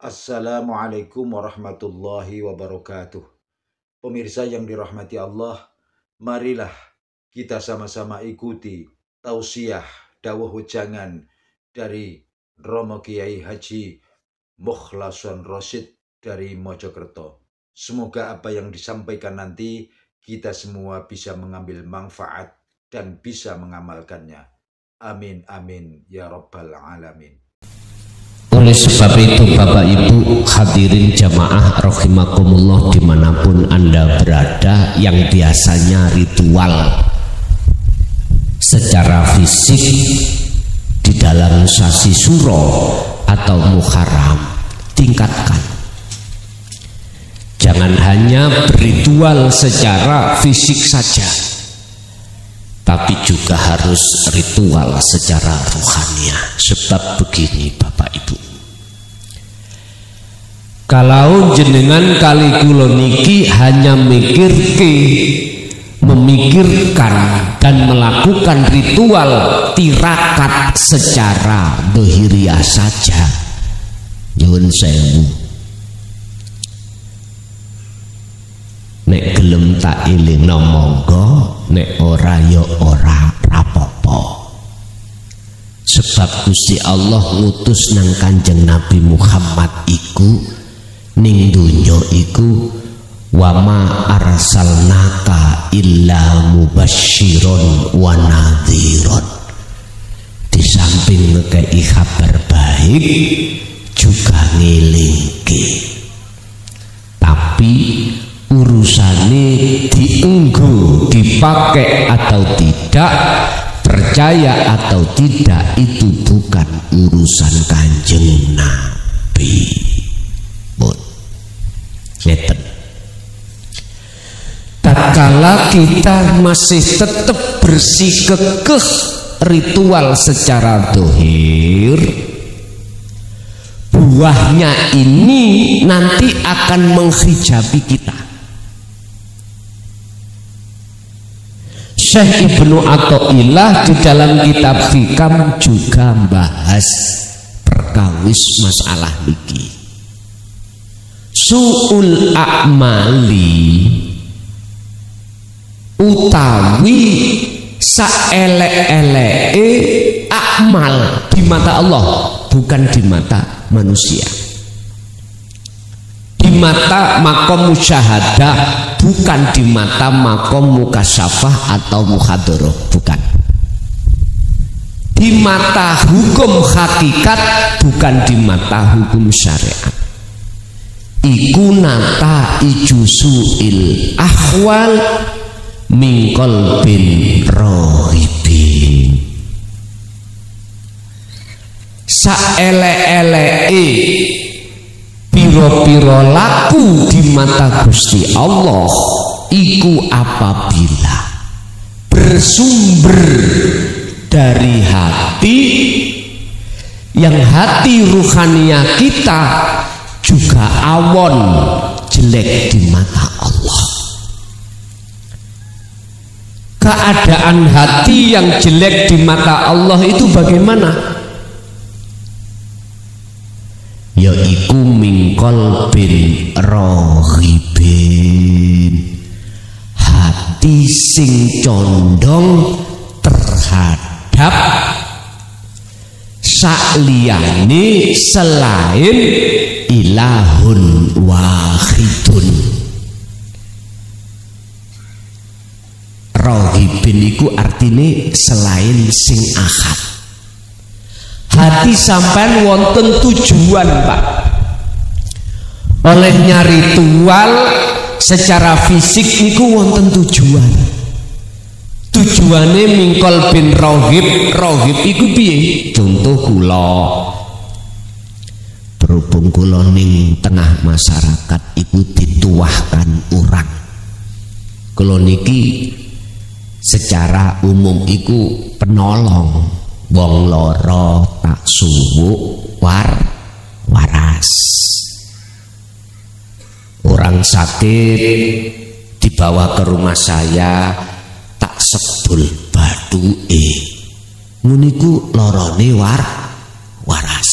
Assalamualaikum warahmatullahi wabarakatuh. Pemirsa yang dirahmati Allah, marilah kita sama-sama ikuti tausiah dawuh wejangan dari Romo Kiai Haji Mukhlason Rosyid dari Mojokerto. Semoga apa yang disampaikan nanti kita semua bisa mengambil manfaat dan bisa mengamalkannya. Amin amin ya rabbal alamin. Oleh sebab itu Bapak Ibu hadirin jamaah rahimakumullah dimanapun Anda berada, yang biasanya ritual secara fisik di dalam sasi Suro atau Muharram, tingkatkan. Jangan hanya berritual secara fisik saja, tapi juga harus ritual secara rohaniah. Sebab begini Bapak Ibu, kalau jenengan kali kula niki hanya memikirkan dan melakukan ritual tirakat secara dohiriah saja, nyuwun sewu, nek gelem tak ilingno monggo, nek ora ya ora rapopo. Sebab Gusti Allah ngutus nang Kanjeng Nabi Muhammad iku ning dunya iku wa ma arsalnaka illa mubasysyiron wa nadhiron. Di samping ngekei kabar baik juga ngelingke, tapi urusane dienggo dipakai atau tidak, percaya atau tidak, itu bukan urusan Kanjeng Nabi. Tatkala kita masih tetap bersikukuh ritual secara dohir, buahnya ini nanti akan menghijabi kita. Syekh Ibnu Athaillah di dalam kitab Hikam juga membahas perkawis masalah niki. Su'ul a'mali utawi saelek-eleke amal di mata Allah, bukan di mata manusia. Di mata makom musyahadah, bukan di mata makom mukasyafah atau muhadharah, bukan. Di mata hukum hakikat, bukan di mata hukum syariat. Iku nata ijusuil ahwal min qalbin rohibin. Saelek-eleke piro-piro laku di mata Gusti Allah iku apabila bersumber dari hati, yang hati ruhaniah kita juga awon jelek di mata Allah. Keadaan hati yang jelek di mata Allah itu bagaimana? Yaiku mingkol bin rohibin, hati sing condong terhadap sakliyane selain ilahun wahidun. Rohibin iku artine selain sing ahad. Hati sampean wonten tujuan Pak. Olehnya ritual secara fisik niku wonten tujuan. Tujuane mingkol bin rohib. Rohib iku piye? Contoh kula, berhubung kula ning tengah masyarakat iku dituahkan orang, kula niki secara umum iku penolong wong loro, tak suwuk waras. Orang sakit dibawa ke rumah saya, tak sebul batuke, muniku lorone waras.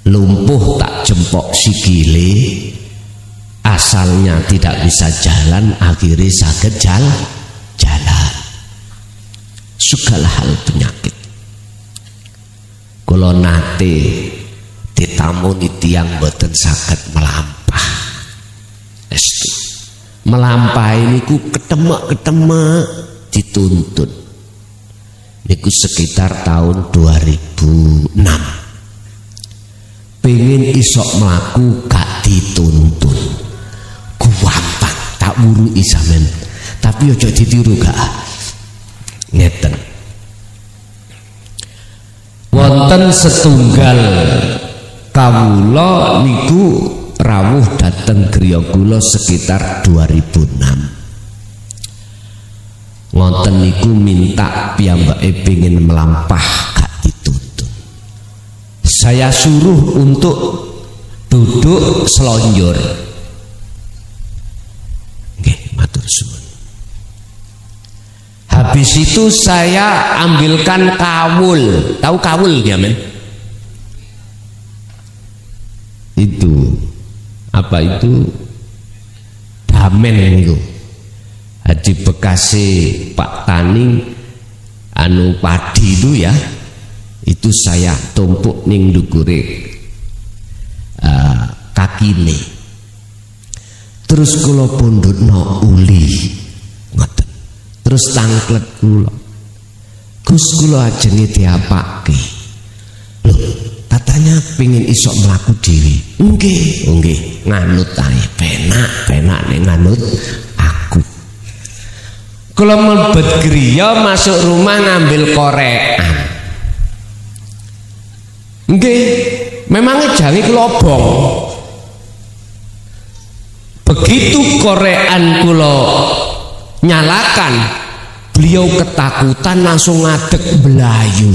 lumpuh tak jempok sikile, asalnya tidak bisa jalan, akhirnya saged jalan. Segala hal penyakit. Kula nate ditamoni tiyang boten saged melampah. Estu. Melampahi niku ketemek-ketemek dituntun. Niku sekitar tahun 2006. Pengen isok melaku gak dituntun. Gampang tak wurui sampean. Tapi ojo ditiru gak. Ngeten. Wonten setunggal kawula niku rawuh dateng griya kula sekitar 2006. Ngoten niku minta piyambake pengin melampah gak dituntun. Saya suruh untuk duduk selonjor. Nggih, matur suwun. Habis itu saya ambilkan kawul. Tahu kawul ya, men? Itu apa itu? Damen itu. Haji Bekasi Pak Tani anu padi itu ya. Itu saya tumpuk ning ndukure kakine. Terus kula pundhutno uli. Ngoten. Terus tangklet kula, Gus kula ajenge diapake. Loh, katanya pengin isok mlaku dhewe. Nggih, nganut ae, penak nek nganut aku. Kula mlebet griya masuk rumah ngambil korekan. Nggih, memangnya jange kula obong. Begitu korekan kula nyalakan, beliau ketakutan langsung ngadeg belayu.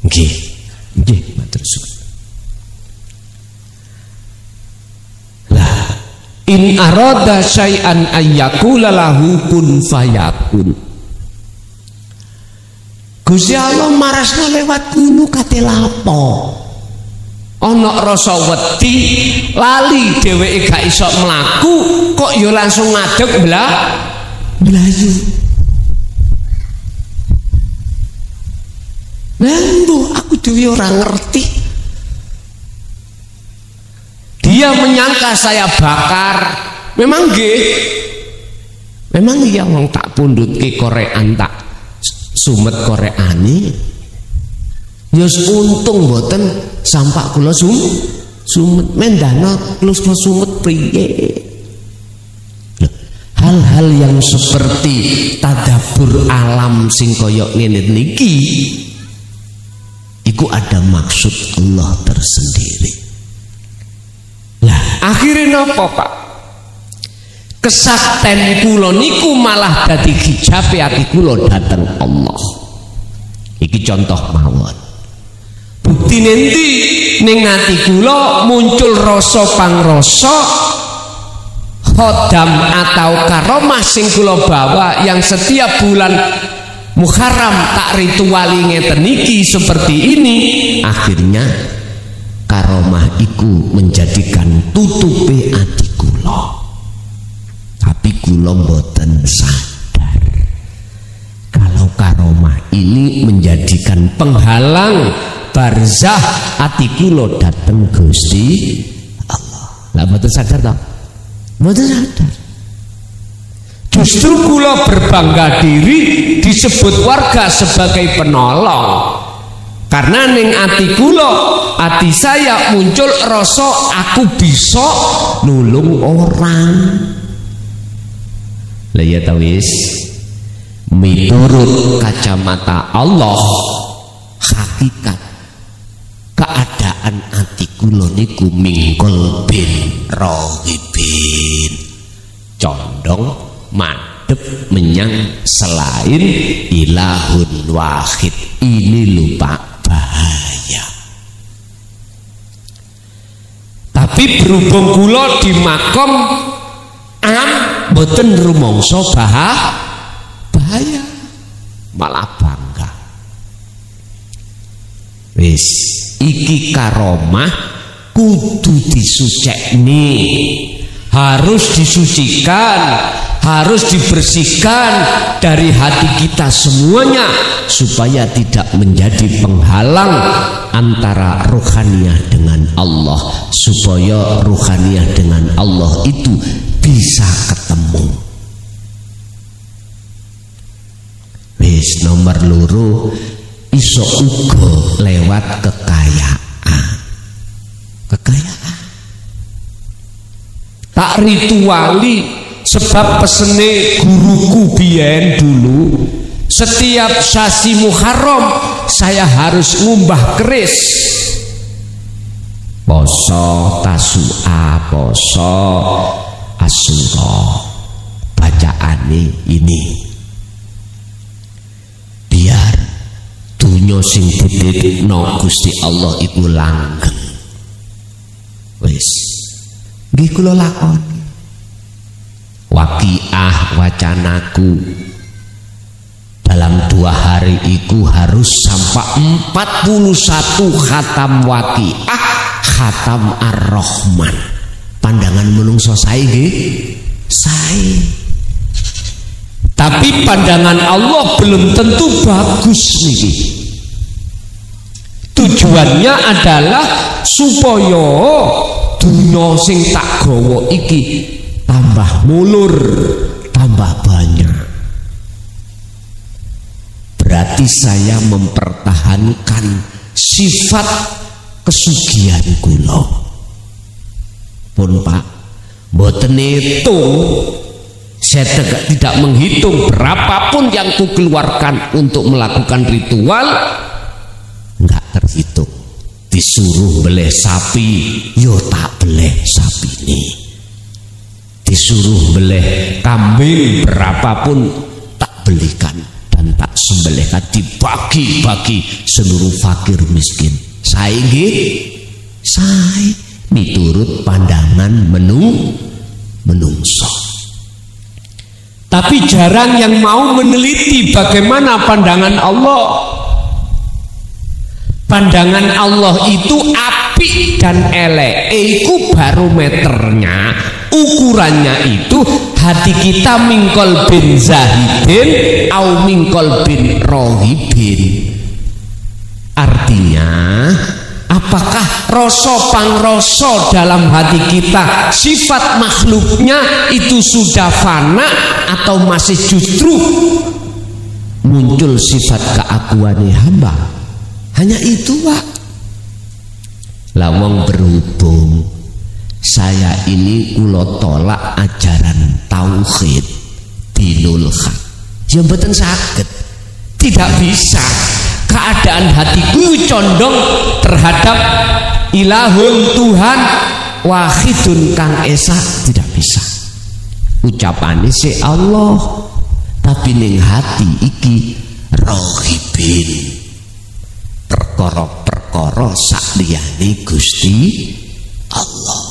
Nggih, matur suwun. Lah, in arada syai'an ayyakula lahu kun fayakun. Gusti Allah marasno lewat ngono kate lapo? Ana rasa wedi, lali dheweke gak iso mlaku, kok ya langsung ngadeg belayu. Lho, aku dhewe ora ngerti. Dia menyangka saya bakar. Memang nggih. Memang iya wong tak pundhutke korekan tak sumet korekane. Yus untung mboten sampak kula sumet mendana kula sumet priye. Hal-hal yang seperti tadabbur alam sing kaya ngene niki iku ada maksud Allah tersendiri. Lah akhirnya napa Pak? Kesakten kula niku malah dadi hijabe ati kula dhateng Allah. Iki contoh mawon. Bukti nanti ning ati kula muncul rasa pangrasa khodam atau karomah sing kula bawa yang setiap bulan Muharram tak rituali ngeten niki seperti ini, akhirnya karomah iku menjadikan tutupe ati kula. Tapi kula mboten sadar kalau karomah ini menjadikan penghalang barzah ati kula dateng Gusti Allah. Lah mboten sadar ta? Mboten sadar. Justru kula berbangga diri disebut warga sebagai penolong. Karena ning ati kula, ati saya muncul rasa aku bisa nulung orang. Lah ya ta wis. Miturut kacamata Allah, hakikat keadaan ati kula niku mingkul bin rohibin, condong madep menyang selain ilahun wahid. Ini lupa bahaya. Tapi berhubung kula di makom am boten rumangsa bahaya, malah bangga. Wis iki karomah kudu disucekne, harus disucikan, harus dibersihkan dari hati kita semuanya supaya tidak menjadi penghalang antara ruhaniyah dengan Allah, supaya ruhaniyah dengan Allah itu bisa ketemu. Wis nomor loro, iso uga lewat kekayaan. Tak rituali, sebab pesene guruku biyen dulu, setiap sasi Muharram saya harus ngumbah keris. Poso Tasu'a, poso Asyura, bacaane ini biar dunya sing dititipno Gusti Allah iku langgeng. Wis nggih kula lakoni. Waqiah wacanaku dalam 2 hari itu harus sampai 41 khatam waqiah, khatam ar-Rahman. Pandangan menungso sae nggih sae, tapi pandangan Allah belum tentu bagus niki. Tujuannya adalah supaya dunya sing tak gawa iki tambah mulur, tambah banyak. Berarti saya mempertahankan sifat kesugihan kula. Pun Pak, mboten hitung, saya tidak menghitung berapapun yang kukeluarkan untuk melakukan ritual, enggak terhitung. Disuruh beleh sapi, yo tak beleh sapi ini. Disuruh beleh kambing berapapun tak belikan dan tak sembelihkan, dibagi-bagi seluruh fakir miskin. Saya nggih, saya miturut pandangan menungso. Tapi jarang yang mau meneliti bagaimana pandangan Allah. Pandangan Allah itu apik dan elek, iku barometernya, ukurannya itu hati kita mingkol bin zahidin au mingkol bin rohibin. Artinya, apakah rasa pangrasa dalam hati kita, sifat makhluknya itu sudah fana atau masih justru muncul sifat keakuannya hamba? Hanya itu Pak. Lawang berhubung saya ini kula tolak ajaran tauhid dinul haq, ya mboten saged, tidak bisa. Keadaan hatiku condong terhadap ilahun Tuhan wahidun kang esa, tidak bisa. Ucapane si Allah, tapi ning hati iki rohibin, perkara-perkara sakliyane Gusti Allah.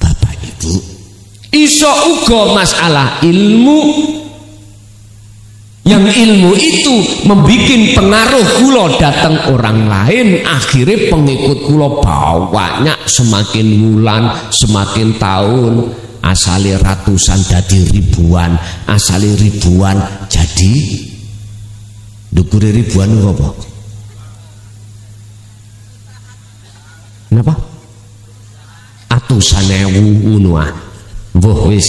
Bapak Ibu, iso uga masalah ilmu, yang ilmu itu membuat pengaruh kula datang orang lain, akhirnya pengikut kula banyak, semakin bulan semakin tahun, asali ratusan jadi ribuan, asali ribuan jadi dukure ribuan. Apa? Kenapa? Atusan ewu ngono ah. Mbuh wis.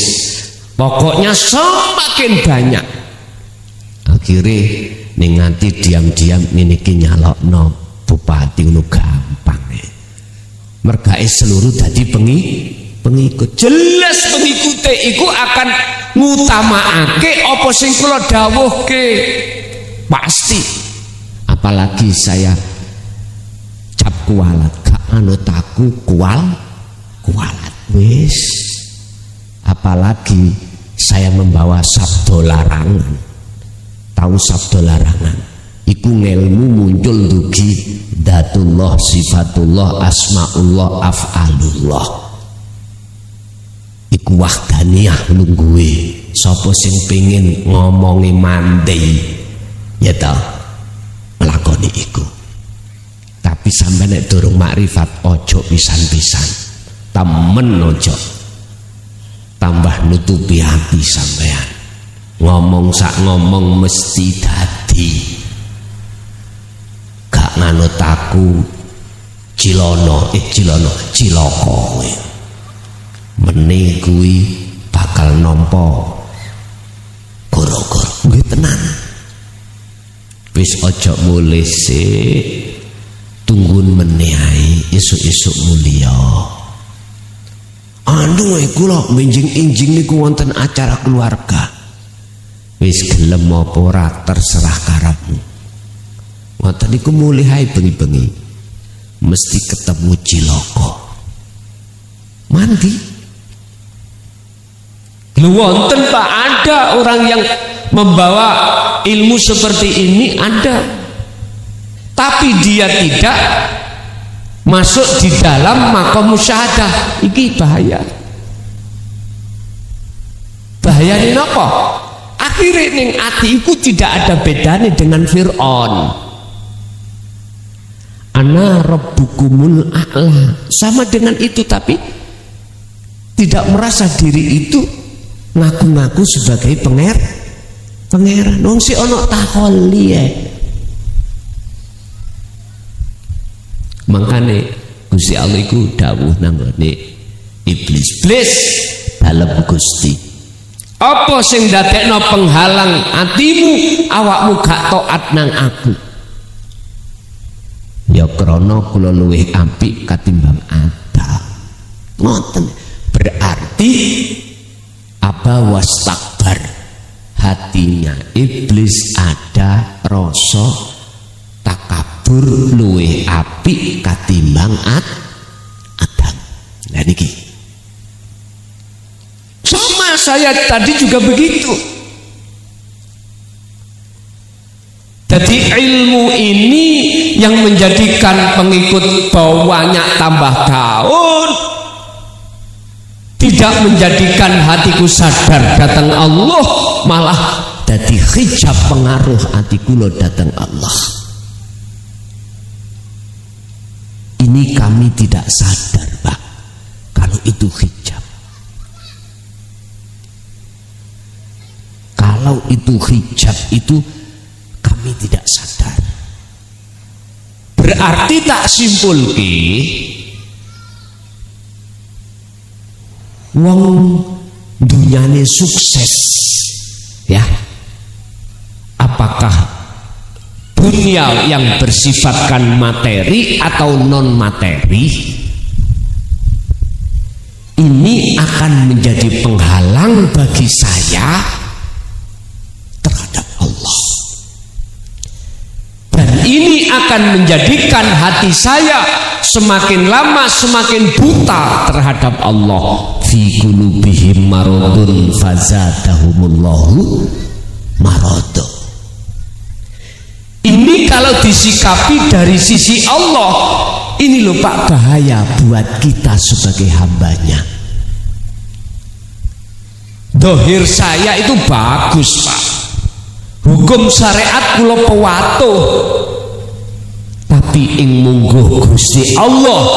Pokoknya semakin banyak. Akhirnya ning nganti diam-diam niki nyalokno bupati ngono gampang. Mergae seluruh dadi pengikut. Jelas pengikute iku akan ngutamaake apa sing kula dawuhke. Pasti. Apalagi saya cap kualat, gak anut aku kualat wis. Apalagi saya membawa sabdo larangan. Tahu sabdo larangan iku ngelmu muncul dugi datullah, sifatullah, asmaullah, af'alullah. Iku wahdaniyah lungguhe. Sapa sing pengin ngomongi mandi ya ta melakoni iku. Tapi sampai nek durung makrifat ojo pisan-pisan, temen ojo, tambah nutupi hati sampean. Ngomong sak ngomong mesti dadi, gak nganut aku ciloko meneh kuwi bakal nampa goro-goro. Nggih tenan. Wis aja mulih sik, tunggun meneh ae esuk-esuk mulia. Anu kula menjing-injing niku wonten acara keluarga. Wis gelem apa ora terserah karepmu. Ngoten niku mulih ae bengi-bengi mesti ketemu ciloko. Mandi. Lho wonten Pak, ada orang yang membawa ilmu seperti ini, ada. Tapi dia tidak masuk di dalam maqam musyahadah. Iki bahaya. Bahaya ini apa? Akhirnya ning atiku tidak ada bedanya dengan Fir'aun. Ana rabbukumul a'la. Sama dengan itu, tapi tidak merasa diri itu ngaku-ngaku sebagai pangeran. Wong si ono takoli ya. Makane Gusti Allah iku dawuh nang ngene iblis dalem Gusti. Apa sing dadekno penghalang atimu awakmu gak taat nang aku? Ya krana kula luwih apik katimbang Adam. Ngoten. Berarti apa wastakbar, hatinya iblis ada rasa takabur luwih apik katimbang Adam. Nah niki sama saya tadi juga begitu. Jadi ilmu ini yang menjadikan pengikut banyak tambah tahun, tidak menjadikan hatiku sadar datang Allah, malah jadi hijab pengaruh hatiku lo datang Allah. Ini kami tidak sadar Pak, kalau itu hijab. Kalau itu hijab itu kami tidak sadar. Berarti tak simpulke wong dunyane sukses ya. Apakah dunia yang bersifatkan materi atau non materi, ini akan menjadi penghalang bagi saya terhadap Allah. Dan ini akan menjadikan hati saya semakin lama semakin buta terhadap Allah. Fi qulubihim maradun fazadahumullahu marad. Ini kalau disikapi dari sisi Allah, ini loh Pak, bahaya buat kita sebagai hambanya. Dohir saya itu bagus Pak, hukum syariat kula pewatuh, tapi ing mungguh Gusti Allah,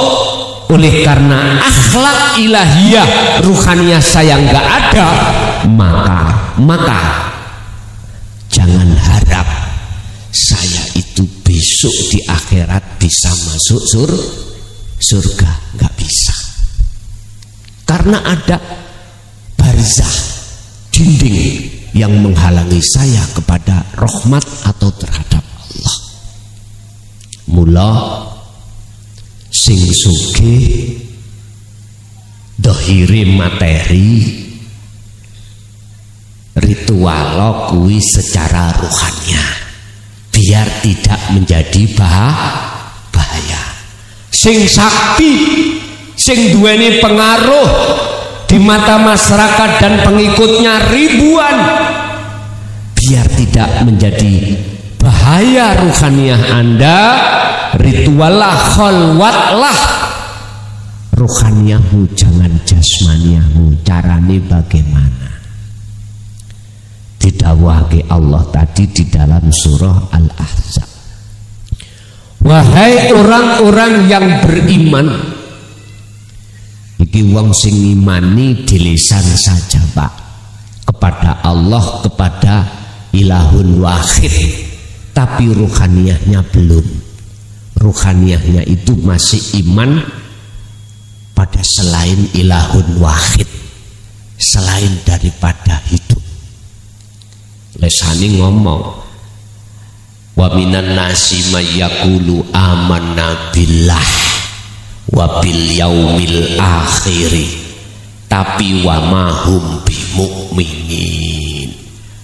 oleh karena akhlak ilahiyah ruhaniyah saya nggak ada, maka jangan harap saya itu besok di akhirat bisa masuk surga, nggak bisa. Karena ada barzah, dinding yang menghalangi saya kepada rahmat atau terhadap Allah. Mula sing sugih dohiri materi, ritual kuwi secara ruhaniah, biar tidak menjadi bahaya. Sing sakti, sing duweni pengaruh di mata masyarakat dan pengikutnya ribuan, biar tidak menjadi bahaya ruhaniah Anda, ritualah, khalwatlah ruhaniahmu, jangan jasmaniahmu. Carane bagaimana? Didawahke Allah tadi di dalam surah Al-Ahzab, Wahai orang-orang yang beriman, iki wong sing ngimani di lisan saja Pak, kepada Allah, kepada ilahun wahid, tapi ruhaniyahnya belum. Ruhaniyahnya itu masih iman pada selain ilahun wahid, selain daripada hidup. Lesani ngomong, wa minan nasi may yaqulu amanna billah wa bil yaumil akhiri tapi wa ma hum bimu'minin.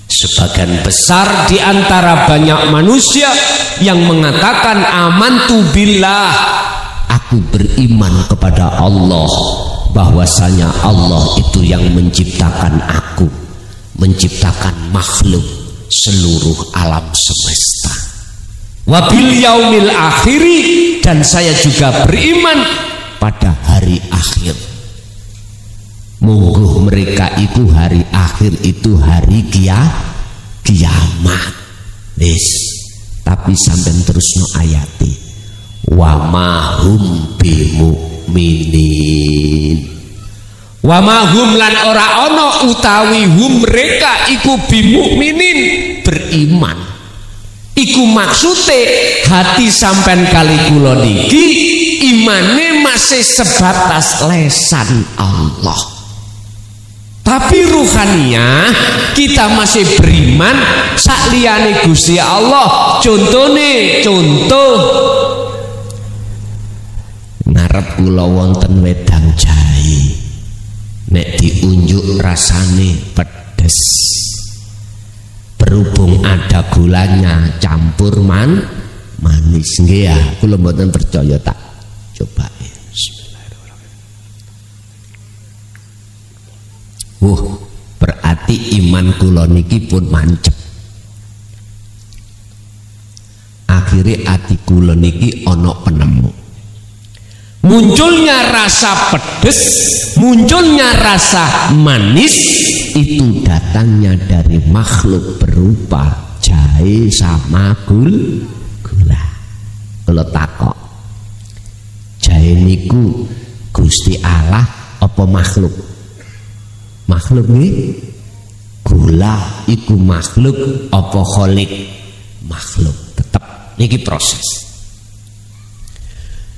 Sebagian besar di antara banyak manusia yang mengatakan amantu billah, aku beriman kepada Allah, bahwasanya Allah itu yang menciptakan aku, menciptakan makhluk seluruh alam semesta. Wabil yaumil akhiri, dan saya juga beriman pada hari akhir. Mungguh mereka itu hari akhir itu hari kiamat. Wis, tapi sampean terusno ayati. Wa ma hum bimu'minin. Wa ma hum lan ora ana utawi hum mereka iku bimu'minin, beriman. Iku maksude hati sampean kali kula niki imane masih sebatas lesan Allah. Tapi ruhaniyah kita masih beriman sakliyane Gusti Allah. Contone, contoh ngarep kula wonten wedang jahe, nek diunjuk rasane pedes, berhubung ada gulanya campur manis. Nggih ya, kula mboten percaya tak coba. Berarti iman kula niki pun mancep. Akhirnya ati kula niki ana penemu. Munculnya rasa pedes, munculnya rasa manis itu datangnya dari makhluk berupa jahe sama gula. Kula takok, jahe niku Gusti Allah apa makhluk? Makhluk nih, gula iku makhluk apa kholik? Makhluk. Tetap niki proses.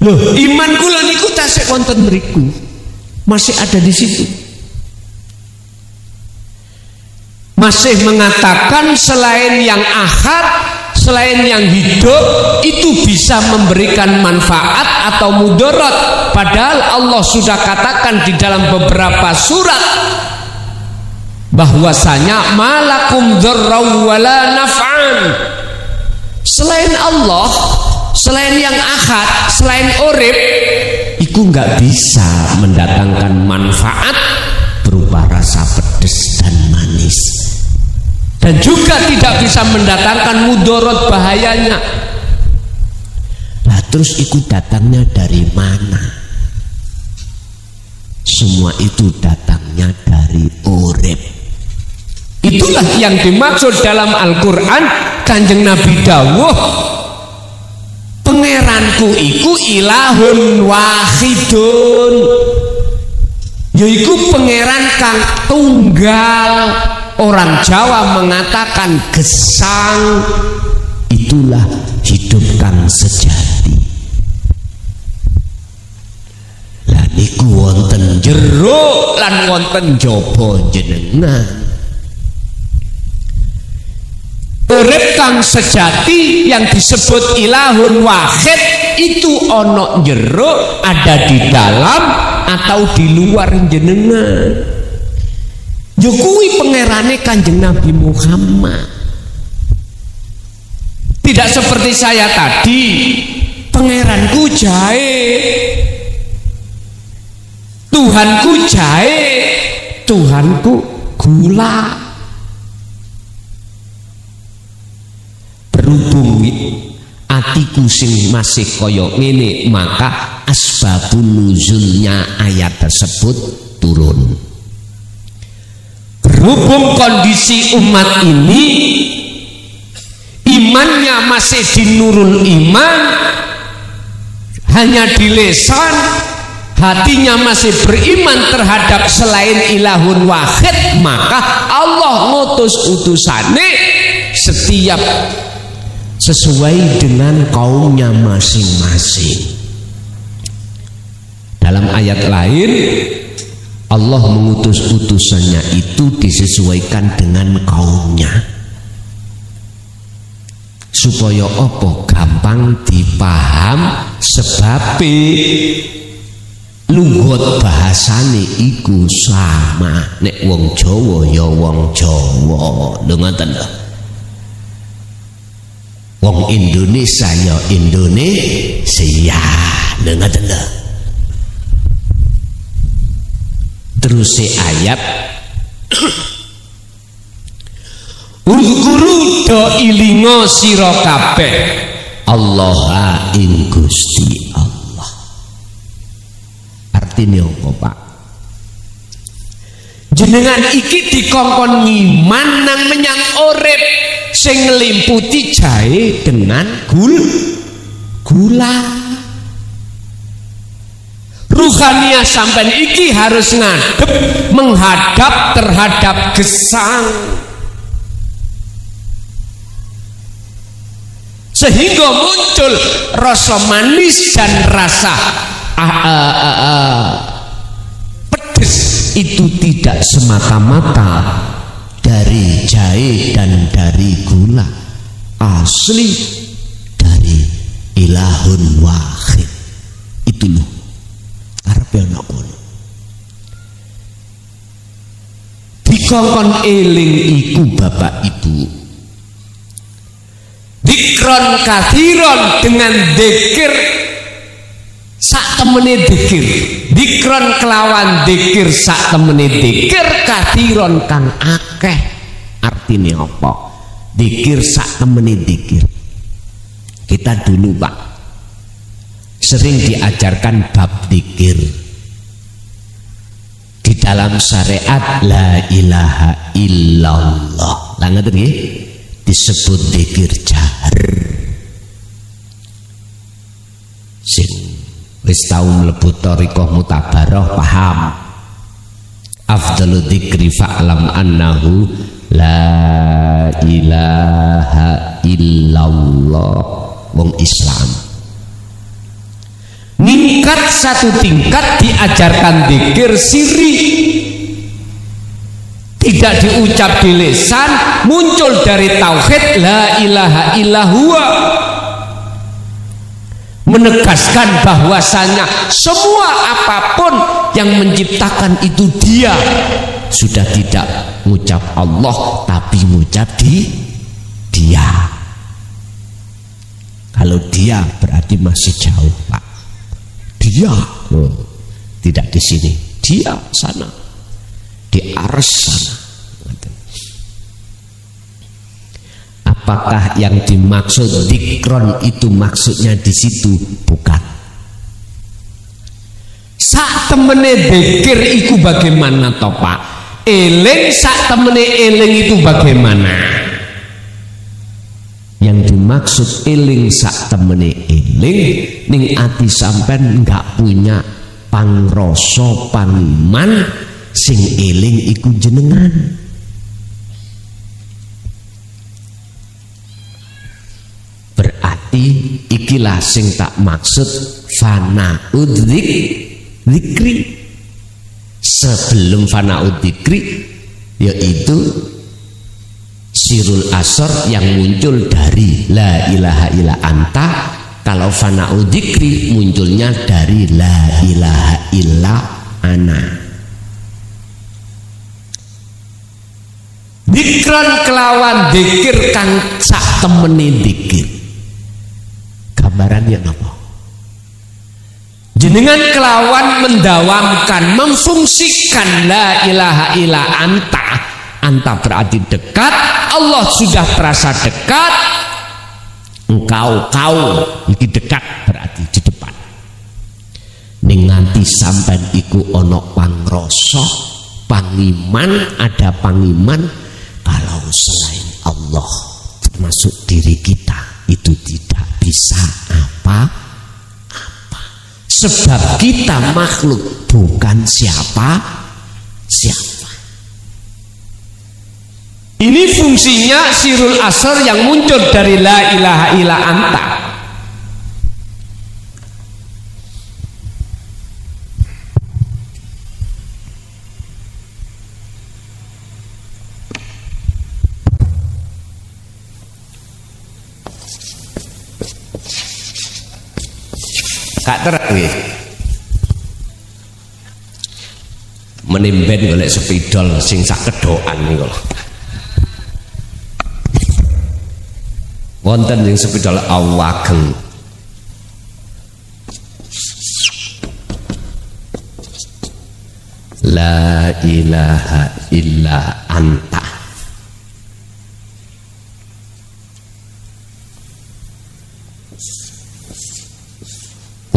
Loh, iman kula niku tasik wonten mriku, masih ada di situ. Masih mengatakan selain yang ahad, selain yang hidup itu bisa memberikan manfaat atau mudarat. Padahal Allah sudah katakan di dalam beberapa surat bahwasanya malakum dzarraw wala naf'an. Selain Allah, selain yang ahad, selain urip, itu nggak bisa mendatangkan manfaat berupa rasa pedas dan manis, dan juga tidak bisa mendatangkan mudarat bahayanya. Nah terus itu datangnya dari mana? Semua itu datangnya dari urip. Itulah yang dimaksud dalam Al-Quran. Kanjeng Nabi dawuh, pangeranku iku ilahun wahidun, yaiku pangeran kang tunggal. Orang Jawa mengatakan gesang. Itulah hidup kang sejati. Lah niku wonten jero lan wonten jaba jenengan. Urip kang sejati yang disebut ilahun wahid itu ono jero, ada di dalam atau di luar jenengan. Yo kuwi pangerane Kanjeng Nabi Muhammad. Tidak seperti saya tadi, pangeranku jahe, Tuhanku jahe, Tuhanku gula. Berhubung atiku sing masih koyo ngene, maka asbabun nuzulnya ayat tersebut turun. Berhubung kondisi umat ini imannya masih di nurul iman, hanya di lisan, hatinya masih beriman terhadap selain ilahun wahid, maka Allah ngutus utusane setiap sesuai dengan kaumnya masing-masing. Dalam ayat lain Allah mengutus utusannya itu disesuaikan dengan kaumnya, supaya apa? Gampang dipaham sebabe lunggut bahasane iku sama. Nek wong Jawa ya wong Jawa, lho ngoten lho. Wong Indonesia ya Indonesia, lho ngoten lho. Terus ayat Guru do ilingo sira kabeh Allah ing Gusti Allah. Artinya apa, Pak? Jenengan iki dikongkon ngiman nang menyang urip sing nglimputi jahe dengan gula. Ruhaniyah sampean iki harus ngadep menghadap terhadap gesang, sehingga muncul rasa manis dan rasa pedes. Itu tidak semata-mata dari jahe dan dari gula, asli dari ilahun wahid. Itu loh karepe ana ngono. Dikongkon eling iku Bapak Ibu, dikron kathiron dengan dzikir sak temene dzikir, dikron kelawan dzikir sak temene dzikir, kathiron kang akeh. Artinya apa? Dzikir sak temene dzikir. Kita dulu Pak sering diajarkan bab dzikir di dalam syariat la ilaha illallah. Lah ngoten nggih, disebut dzikir jahar. Sing wis tau mlebu thariqah mutabarah paham. Afdalu dzikri fa'lam annahu la ilaha illallah. Wong Islam ningkat satu tingkat diajarkan dzikir siri, tidak diucap di lisan, muncul dari tauhid la ilaha illallah, menegaskan bahwasanya semua apapun yang menciptakan itu Dia. Sudah tidak mengucap Allah tapi mengucap Dia. Kalau Dia berarti masih jauh Pak. Dia tidak di sini, Dia sana, di arsy sana. Apakah yang dimaksud dikron itu maksudnya di situ? Bukan. Sak temene dzikir iku bagaimana toh Pak? Eling sak temene eling itu bagaimana? Yang dimaksud eling sak temene eling ning ati sampean enggak punya pangrasa pangiman, sing eling iku jenengan. Berarti ikilah sing tak maksud fana'ud dzikri. Sebelum fana'ud dzikri yaitu sirul asor yang muncul dari la ilaha illa anta. Kalau fana'ud dzikri munculnya dari la ilaha illa ana. Dzikran kelawan dzikir kang sak temene dzikir. Gambarannya apa? Jenengan kelawan mendawamkan, memfungsikan la ilaha illa anta. Anta berarti dekat, Allah sudah terasa dekat. Kau iki dekat berarti di depan. Ning nganti sampean iku ana pangrasa, pangiman, ada pangiman kalau selain Allah termasuk diri kita itu tidak bisa apa-apa. sebab kita makhluk, bukan siapa. Ini fungsinya sirul asrar yang muncul dari la ilaha illa anta. Kak terang nggih. Menimben golek sepidol sing sak kedokan niku lho. Wonten sing sepidol awageng. La ilaha illa anta.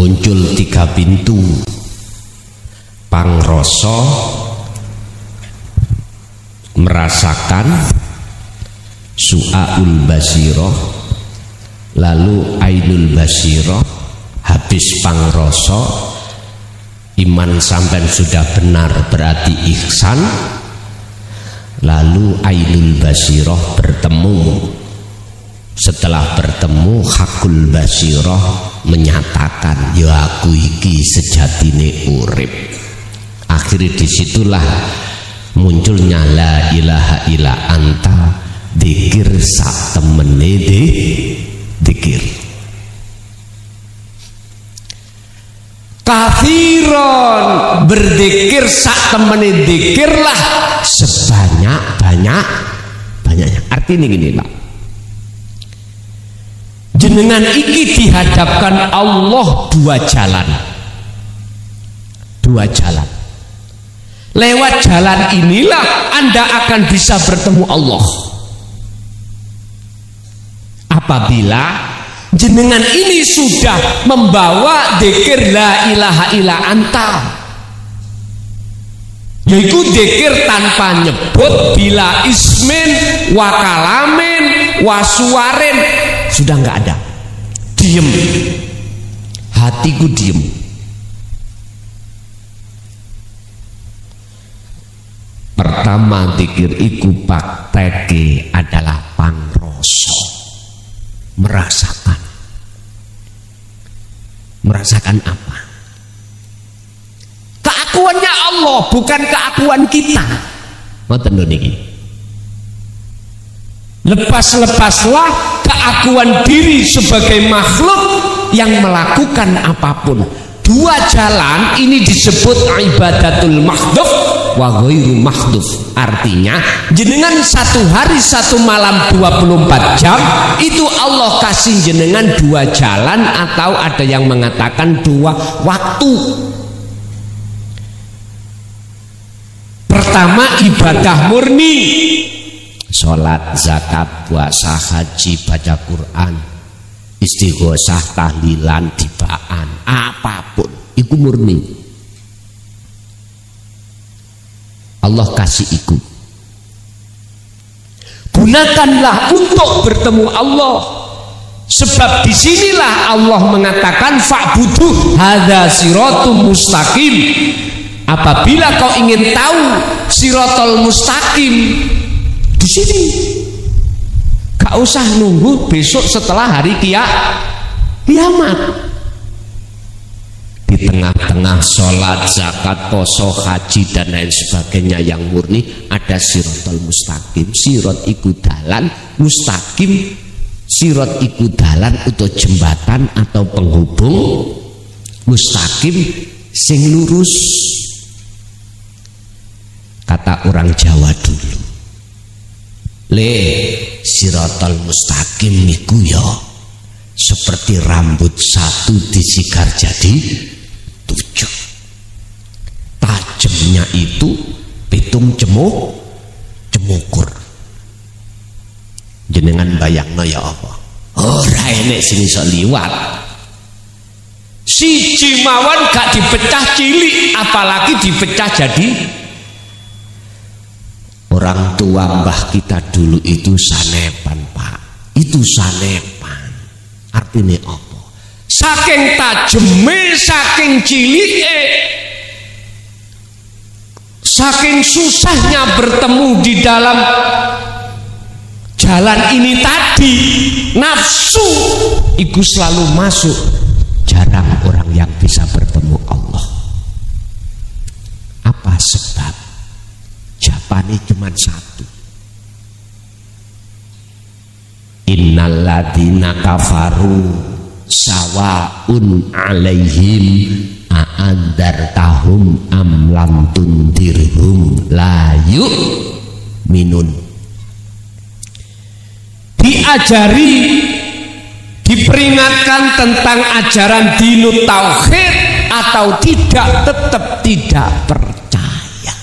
Muncul 3 pintu: pangrasa, merasakan, su'aul basirah, lalu ainul basirah. Habis pangrasa, iman sampai sudah benar berarti ihsan, lalu ainul basirah bertemu. Setelah bertemu, hakul basirah menyatakan, ya aku iki sejatine urip. Akhirnya disitulah munculnya la ilaha illa anta, dikir sak temene dikir. Kafiron, berzikir sak temene dikirlah sebanyak-banyaknya. Artinya gini Pak, jenengan iki dihadapkan Allah dua jalan. Lewat jalan inilah Anda akan bisa bertemu Allah. Apabila jenengan ini sudah membawa dzikir la ilaha illa anta, yaitu dzikir tanpa nyebut, bila ismin wa kalamin wa suwarin, sudah nggak ada. Diem, hatiku diem. Pertama dzikir iku pakteke adalah pangrasa, merasakan apa? Keakuannya Allah, bukan keakuan kita. Ngoten lho niki. Lepaslah keakuan diri sebagai makhluk yang melakukan apapun. Dua jalan ini disebut ibadatul mahdhuf wa ghairu mahdhuf. Artinya jenengan satu hari satu malam 24 jam itu Allah kasih jenengan dua jalan, atau ada yang mengatakan dua waktu. Pertama ibadah murni, sholat, zakat, puasa, haji, baca Quran, istighosah, tahlilan, tibaan, apapun itu murni. Allah kasih itu. Gunakanlah untuk bertemu Allah. Sebab disinilah Allah mengatakan fa'budu hadza siratum mustaqim. Apabila kau ingin tahu siratal mustaqim, di sini. Gak usah nunggu besok setelah hari kiamat. Di tengah-tengah sholat, zakat, poso, haji dan lain sebagainya yang murni ada siratal mustaqim. Sirat iku dalan, mustaqim sirat iku dalan atau jembatan atau penghubung, mustaqim sing lurus. Kata orang Jawa dulu, le siratal mustaqim niku ya seperti rambut satu disigar jadi 7. Tajamnya itu pitung cemukur. Jenengan bayangno ya apa? Ora enek sing iso liwat. Siji mawon gak dipecah cilik, apalagi dipecah jadi. Orang tua mbah kita dulu itu sanepan Pak, itu sanepan. Artinya apa? saking tajeme, saking cilike, saking susahnya bertemu di dalam jalan ini tadi, nafsu itu selalu masuk. Jarang orang yang bisa bertemu Allah. Apa sebab? Jawabannya cuma satu. Innal ladzina kafaru sawaun alaihim a'andartahum am lam tundirhum la yu'minun. Diajari, diperingatkan tentang ajaran dinut tauhid atau tidak, tetap tidak percaya.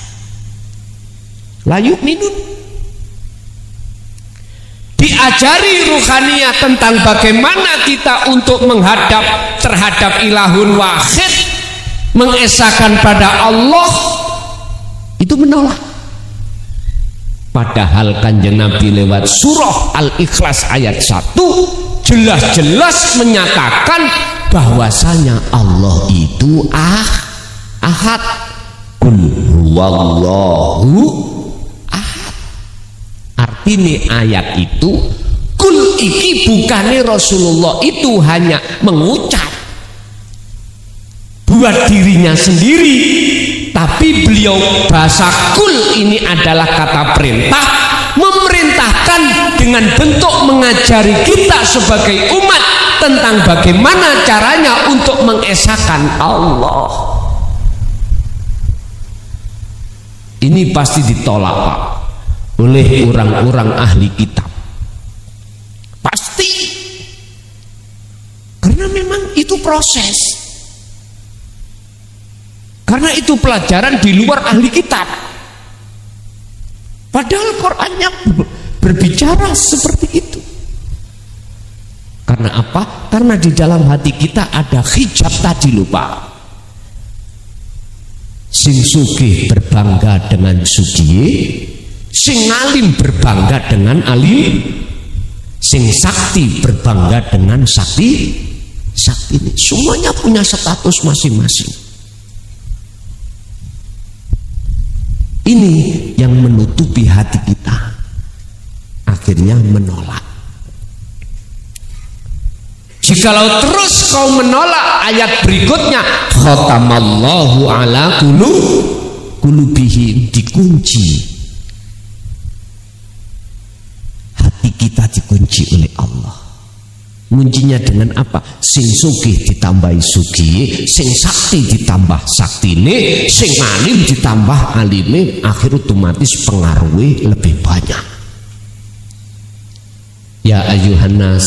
La yu'minun. Diajari ruhaniyah tentang bagaimana kita untuk menghadap terhadap ilahun wahid, mengesahkan pada Allah, itu menolak. Padahal Kanjeng Nabi lewat surah Al-Ikhlas ayat 1 jelas-jelas menyatakan bahwasanya Allah itu ahad. Qul huwallahu. Artinya ayat itu, kul iki bukannya Rasulullah itu hanya mengucap buat dirinya sendiri, tapi beliau bahasa kul ini adalah kata perintah, memerintahkan dengan bentuk mengajari kita sebagai umat tentang bagaimana caranya untuk mengesahkan Allah. Ini pasti ditolak, Pak, oleh orang-orang ahli kitab. Pasti. Karena memang itu proses. Karena itu pelajaran di luar ahli kitab. Padahal Qur'annya berbicara seperti itu. Karena apa? Karena di dalam hati kita ada hijab tadi, lupa. Sing sugih berbangga dengan sugih, sing alim berbangga dengan alim, sing sakti berbangga dengan sakti. Ini semuanya punya status masing-masing. Ini yang menutupi hati kita, akhirnya menolak. Jikalau terus kau menolak, ayat berikutnya khatamallahu ala qulubihim, dikunci. Hati kita dikunci oleh Allah. Kuncinya dengan apa? Sing sugih ditambahi sugih, sing sakti ditambah saktine, sing alim ditambah alime, akhir otomatis pengaruhnya lebih banyak. Ya ayuhan nas,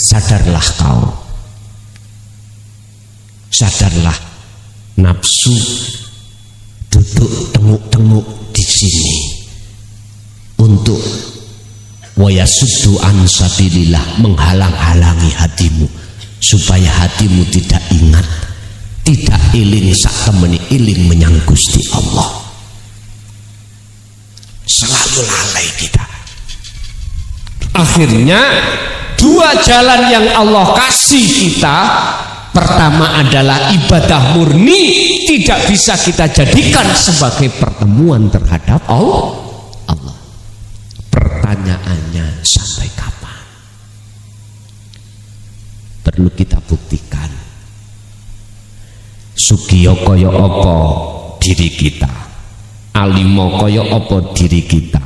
sadarlah kau, sadarlah nafsu duduk tenguk-tenguk di sini untuk wayasuddu an sabilillah, menghalang-halangi hatimu supaya hatimu tidak ingat, tidak iling sak temeni iling menyang Gusti Allah. Selalu lalai kita. Akhirnya dua jalan yang Allah kasih kita, pertama adalah ibadah murni, tidak bisa kita jadikan sebagai pertemuan terhadap Allah. Pertanyaannya, sampai kapan? Perlu kita buktikan. Sugiyo kaya apa diri kita, alimo kaya apa diri kita,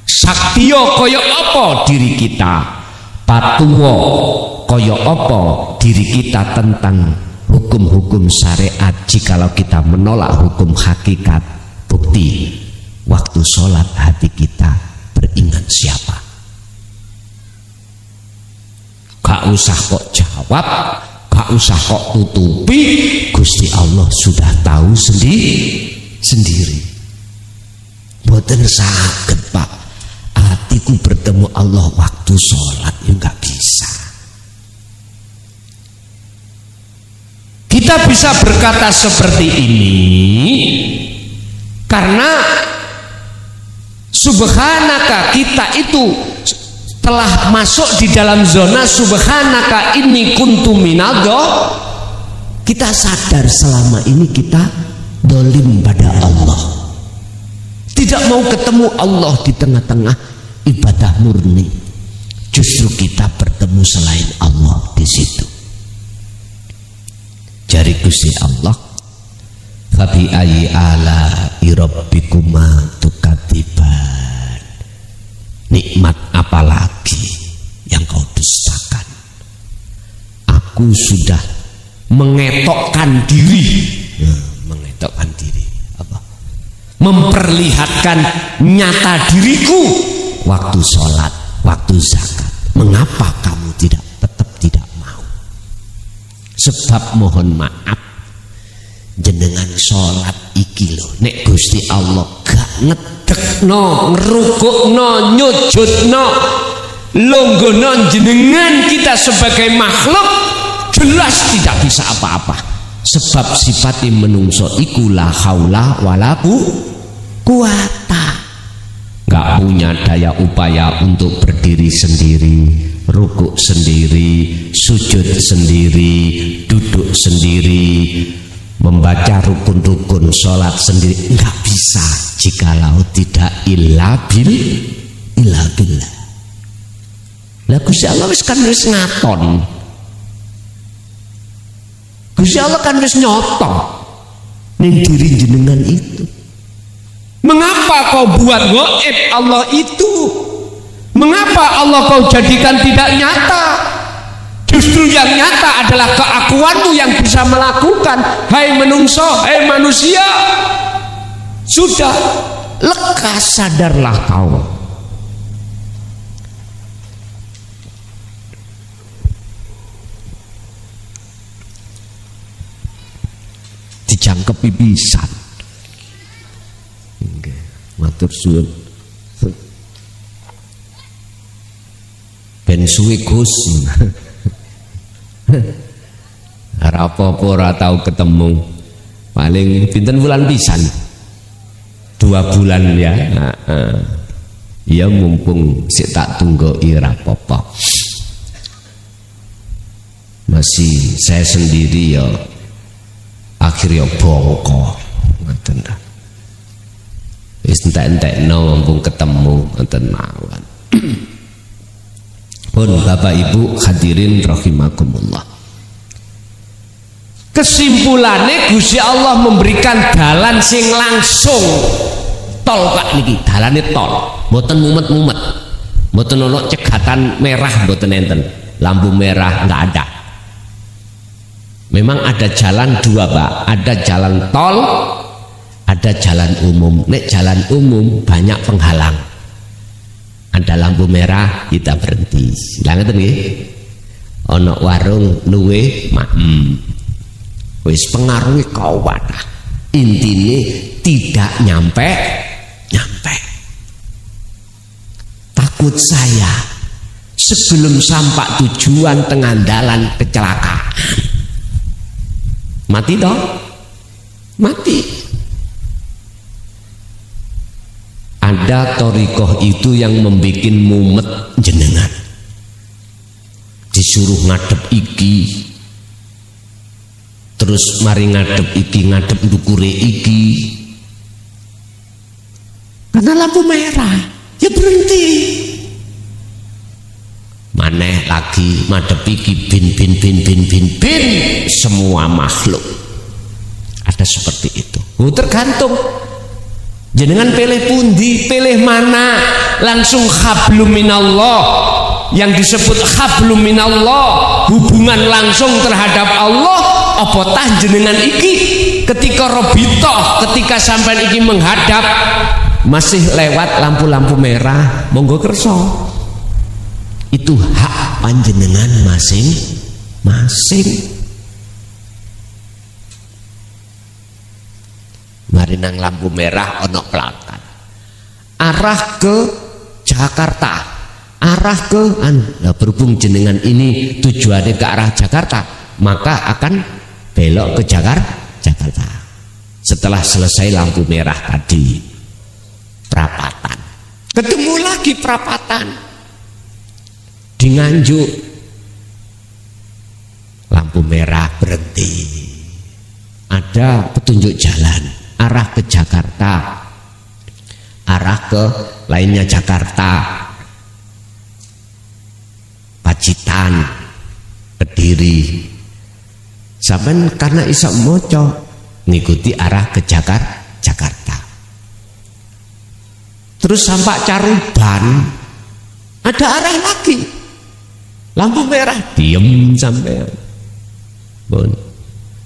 saktiyo kaya apa diri kita, patuwo kaya apa diri kita tentang hukum-hukum syariat. Jikalau kita menolak hukum hakikat, bukti waktu sholat hati kita beringat siapa? Gak usah kok jawab, gak usah kok tutupi, Gusti Allah sudah tahu sendiri. Boten saged, Pak, hatiku bertemu Allah waktu sholat, ya gak bisa. Kita bisa berkata seperti ini karena subhanaka, kita itu telah masuk di dalam zona subhanaka inni kuntu minadh, kita sadar selama ini kita dolim pada Allah, tidak mau ketemu Allah di tengah-tengah ibadah murni. Justru kita bertemu selain Allah di situ. Jari Gusti Allah, fabi ayyi ala'i rabbikuma tukadziban, nikmat apalagi yang kau dustakan. Aku sudah mengetokkan diri, mengetokkan diri apa? Memperlihatkan nyata diriku waktu sholat, waktu zakat. Mengapa kamu tetap tidak mau? Sebab mohon maaf, jenengan sholat iki lho, nek Gusti Allah gak ngedekno, ngerukukno, nyujudno, longgono jenengan kita sebagai makhluk, jelas tidak bisa apa-apa. Sebab sifatnya menungso iku la haula wala quwata, gak punya daya upaya untuk berdiri sendiri, rukuk sendiri, sujud sendiri, duduk sendiri, membaca rukun-rukun sholat sendiri, nggak bisa jikalau tidak illa billah. Lah Gusti Allah wis kan wis ngaton, Gusti Allah kan wis nyoto ning diri jenengan itu. Mengapa kau buat gaib Allah itu? Mengapa Allah kau jadikan tidak nyata? Justru yang nyata adalah keakuanmu yang bisa melakukan. Hai menungso, hai manusia, sudah lekas sadarlah kau. Dijangkepi pisan. Matur suwun. Ben suwe Gus. Apa-apa ora tau ketemu. Paling pinten bulan pisan. 2 bulan ya. Ya mumpung sik tak tunggoi ora apa-apa. Masih saya sendiri ya akhirnya bongko. Ngoten. Wis entek-entekno mumpung ketemu ngoten mawon. Pun Bapak Ibu hadirin rahimakumullah. Kesimpulannya Gusti Allah memberikan dalan sing langsung. Tol Pak niki, dalane tol. Mboten mumet-mumet. Mboten ono cegatan merah mboten enten. Lampu merah enggak ada. Memang ada jalan 2 Pak, ada jalan tol, ada jalan umum. Nek jalan umum banyak penghalang, ada lampu merah kita berhenti. Lah ngoten nggih. Ana warung luwe wis pengaruhi kawadah. Intine tidak nyampe. Takut saya sebelum sampai tujuan tengah dalan kecelakaan. Mati dong. Mati. Ada thariqah itu yang membuat mumet jenengan, disuruh ngadep iki, terus mari ngadep iki, ngadep ndukure iki, karena lampu merah ya berhenti. Maneh lagi madep iki, bin semua makhluk ada seperti itu. Tergantung jenengan pilih pundi, pilih mana. Langsung hablum minallah. Yang disebut hablum minallah, hubungan langsung terhadap Allah. Apa tah jenengan iki ketika robitoh, ketika sampai iki menghadap masih lewat lampu-lampu merah, monggo kerso. Itu hak panjenengan masing-masing. Mari nang lampu merah ono plakat arah ke Jakarta, arah ke berhubung jenengan ini tujuannya ke arah Jakarta, maka akan belok ke Jakarta. Setelah selesai lampu merah tadi, perapatan, ketemu lagi perapatan, di Nganjuk, lampu merah berhenti, ada petunjuk jalan arah ke Jakarta, arah ke lainnya Jakarta, Pacitan, Kediri. Sampai karena iso moco ngikuti arah ke Jakarta. Terus sampai Caruban ada arah lagi, lampu merah, diem sampai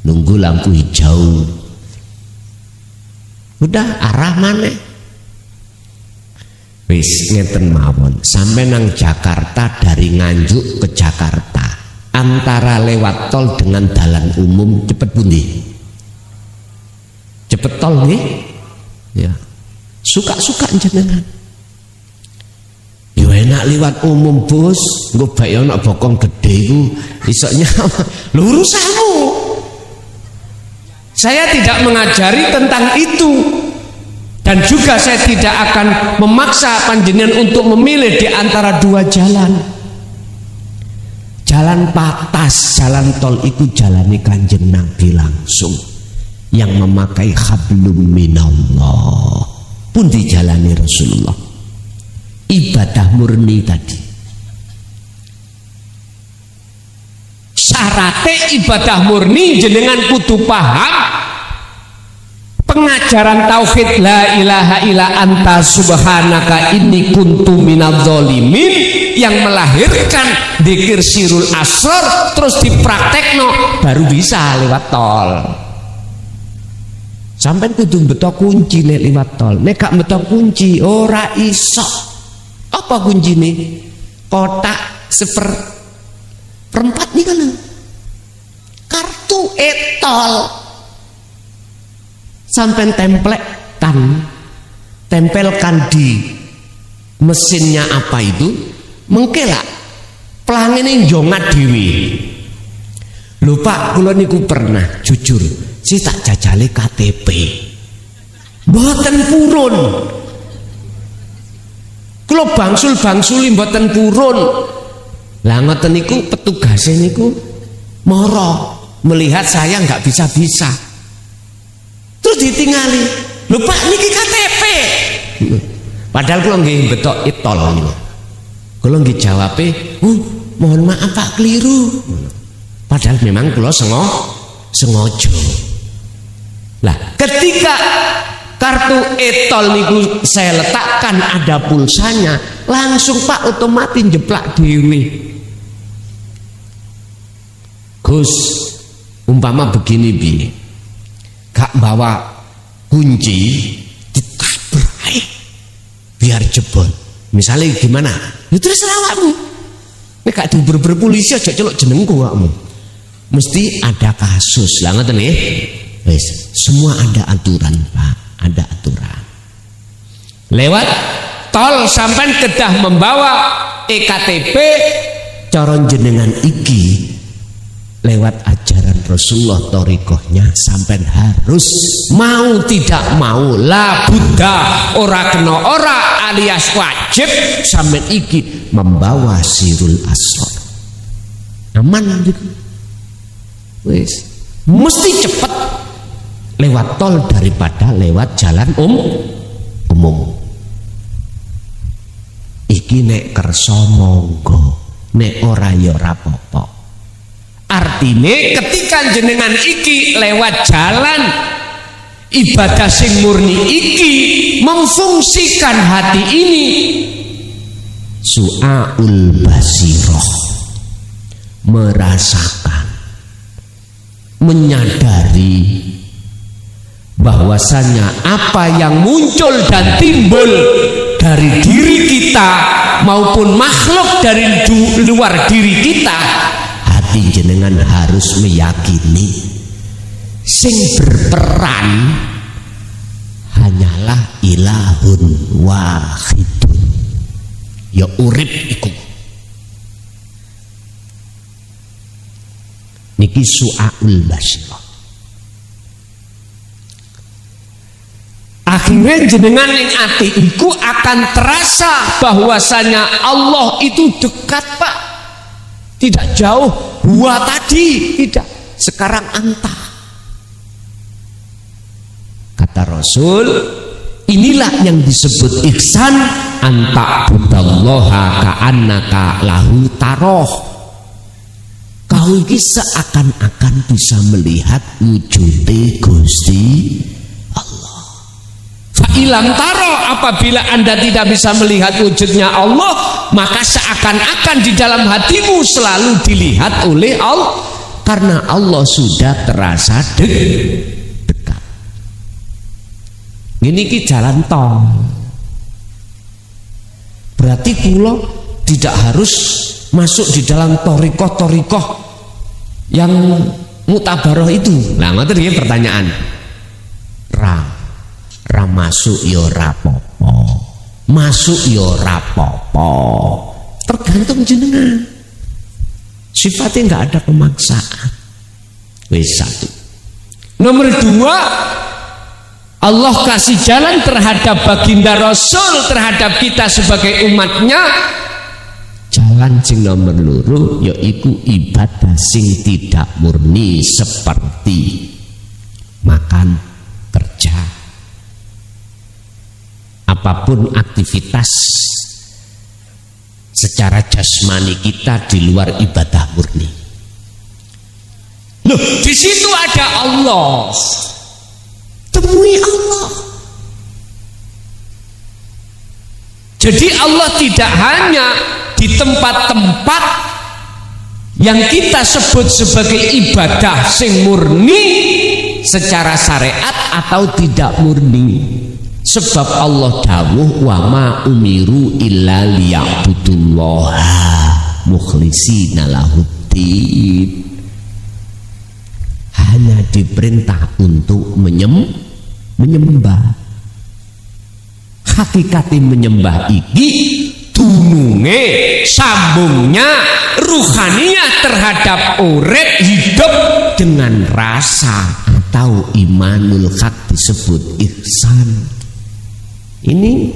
nunggu lampu hijau. Udah arah mana? Wis ngeten mawon, sampai nang Jakarta, dari Nganjuk ke Jakarta, antara lewat tol dengan dalan umum cepet pundi? Cepet tol nih? Ya. Suka-suka jenengan. Yo enak liwat umum, Bos. Engko bae ana bokong gede iku isoknya lurusanmu. Saya tidak mengajari tentang itu. Dan juga saya tidak akan memaksa panjenengan untuk memilih di antara dua jalan. Jalan patas, jalan tol itu jalani Kanjeng Nabi langsung, yang memakai hablum minallah pun dijalani Rasulullah. Ibadah murni tadi. Syaratnya ibadah murni jenengan kudu paham pengajaran tauhid la ilaha illa anta subhanaka inni kuntu minadz zalimin, yang melahirkan dzikir sirul asrar, terus dipraktekno baru bisa lewat tol. Sampai kudu betok kunci nek liwat tol. Nek gak betok kunci ora iso. Apa kuncine? Kotak 1/4 nih kan. Kartu e-tol. Sampai tempelkan di mesinnya apa itu, mengkelak pelangene njongat dhewe. Lho Pak, kula niku pernah jujur, si tak jajale KTP. Mboten purun. Kula bangsul-bangsuli mboten purun. Lah ngoten niku petugasnya niku moro melihat saya nggak bisa-bisa. Terus ditingali. Lho Pak, niki KTP. Padahal kula nggih betok e-tol niku. Kula nggih jawabe, mohon maaf Pak, keliru. Padahal memang kula sengaja. Lah, ketika kartu e-tol niku saya letakkan ada pulsanya, langsung Pak otomatis jeplak dhewe. Gus, umpama begini bi, gak bawa kunci, ditabrak biar jebol. Misalnya gimana? Ya terus awakmu. Nek gak diuber polisi aja celok jenengku awakmu. Mesti ada kasus. Lah ngoten nggih. Wis, semua ada aturan, Pak. Ada aturan. Lewat tol sampai kedah membawa EKTP cara jenengan iki lewat ajaran Rasulullah thariqahnya sampai harus mau tidak mau la buddha ora kena ora alias wajib sampai iki membawa sirul asrar. Aman gitu. Wis mesti cepet lewat tol daripada lewat jalan umum. Iki nek kersa monggo, nek ora ya ora apa-apa. Artine ketika jenengan iki lewat jalan ibadah sing murni iki memfungsikan hati ini, su'aul basirah, merasakan, menyadari bahwasanya apa yang muncul dan timbul dari diri kita maupun makhluk dari luar diri kita, hati jenengan harus meyakini sing berperan hanyalah ilahun wahidun, ya urip iku. Niki su'aul basirah. Akhirnya jenengan yang ati iku akan terasa bahwasanya Allah itu dekat, Pak. tidak jauh huwa tadi, tidak. Sekarang anta. Kata Rasul, inilah yang disebut ihsan, anta budallaha ka'annaka lahu taroh. Kau ini seakan-akan bisa melihat wujudnya Gusti Allah. Fa'ilam taro, apabila anda tidak bisa melihat wujudnya Allah, maka seakan-akan di dalam hatimu selalu dilihat oleh Allah, karena Allah sudah terasa dekat. Ini ki jalan tol. Berarti kula tidak harus masuk di dalam torikoh-torikoh yang mutabaroh itu. Nah, ngoten iki pertanyaan. Ra masuk ya rapopo, masuk ya rapopo, tergantung jenengan. Sifatnya nggak ada pemaksaan. Wis satu. Nomor dua, Allah kasih jalan terhadap baginda Rasul, terhadap kita sebagai umatnya. Jalan sing nomor loro yaitu ibadah sing tidak murni, seperti makan, kerja, apapun aktivitas secara jasmani kita di luar ibadah murni. Loh, di situ ada Allah. Temui Allah. Jadi Allah tidak hanya di tempat-tempat yang kita sebut sebagai ibadah sing murni secara syariat atau tidak murni. Sebab Allah dawuh wa ma umiru illa liya'budullaha mukhlishina lahuddin. Hanya diperintah untuk menyembah. Hakikati menyembah iki dununge sambungnya ruhaniyah terhadap urip hidup dengan rasa atau imanul haq disebut ihsan. Ini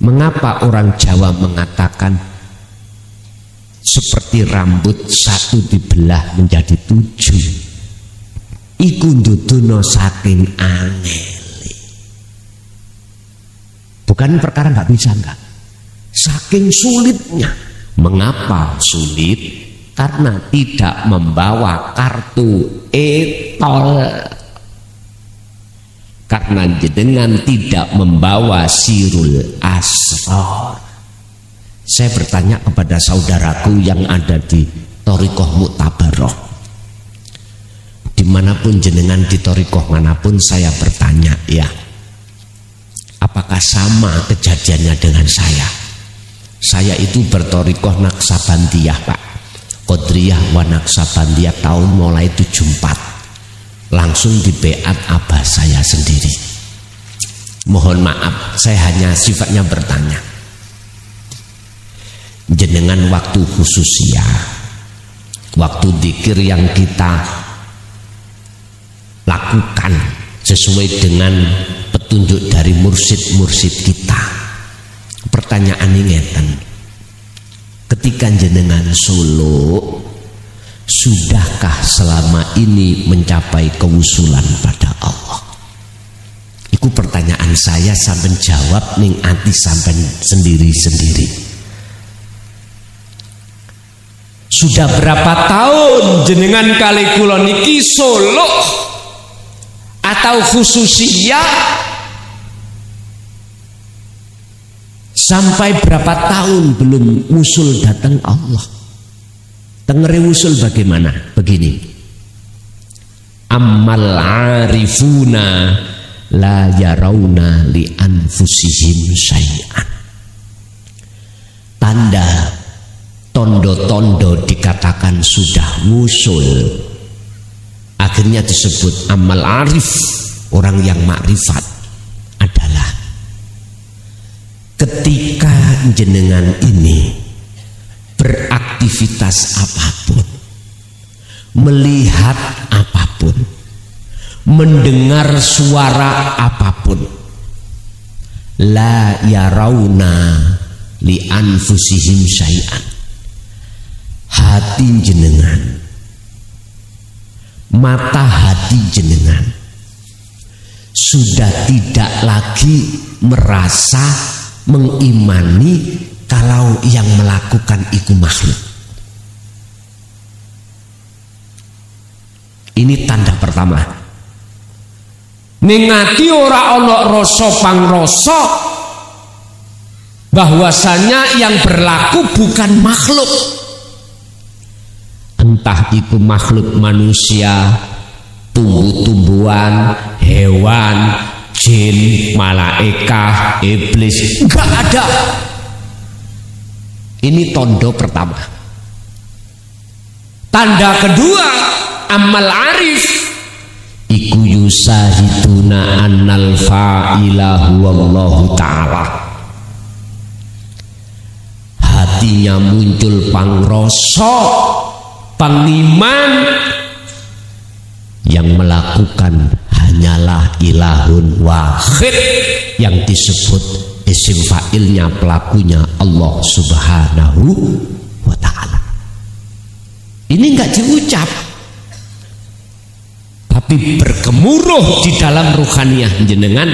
mengapa orang Jawa mengatakan seperti rambut satu dibelah menjadi 7. Iku ndudono saking angeli. Bukan perkara nggak bisa, enggak. Saking sulitnya. Mengapa sulit? Karena tidak membawa kartu e-tol. Karena jenengan tidak membawa sirul asrar. Saya bertanya kepada saudaraku yang ada di Thariqah Mu'tabaroh. Dimanapun jenengan di thariqah manapun, saya bertanya ya, apakah sama kejadiannya dengan saya? Saya itu berthariqah Naksabandiyah Pak, Qadriyah wa Naksabandiyah tahun mulai 74, langsung di beat abah saya sendiri. Mohon maaf, saya hanya sifatnya bertanya. Jenengan waktu khususnya, waktu dzikir yang kita lakukan sesuai dengan petunjuk dari mursyid-mursyid kita. Pertanyaan ini ngeten, ketika jenengan Solo, sudahkah selama ini mencapai kewusulan pada Allah? Itu pertanyaan saya, sampai jawab ning ati sampai sendiri-sendiri. Sudah berapa tahun jenengan kali kula niki Solo atau khususiyah, sampai berapa tahun belum usul datang Allah? Tengeri usul bagaimana? Begini, ammal arifuna la yarawna li anfusihim syai'an. Tanda tondo-tondo dikatakan sudah ngusul, akhirnya disebut amal arif. Orang yang makrifat adalah ketika jenengan ini beraktivitas apapun, melihat apapun, mendengar suara apapun, la yarawna li anfusihim syai'an. Hati jenengan, mata hati jenengan sudah tidak lagi merasa mengimani kalau yang melakukan itu makhluk. Ini tanda pertama. Ning ati ora ana rasa pangrasa bahwasanya yang berlaku bukan makhluk. Entah itu makhluk manusia, tumbuh-tumbuhan, hewan, jin, malaikat, iblis, enggak ada. Ini tondo pertama. Tanda kedua, amal arif iku yusahiduna annal fa'ila huwallahu ta'ala. Hatinya muncul pangrasa, pangiman, yang melakukan hanyalah ilahun wahid, yang disebut isim fa'ilnya pelakunya Allah subhanahu wa ta'ala. Ini enggak diucap, tapi bergemuruh di dalam ruhaniyah jenengan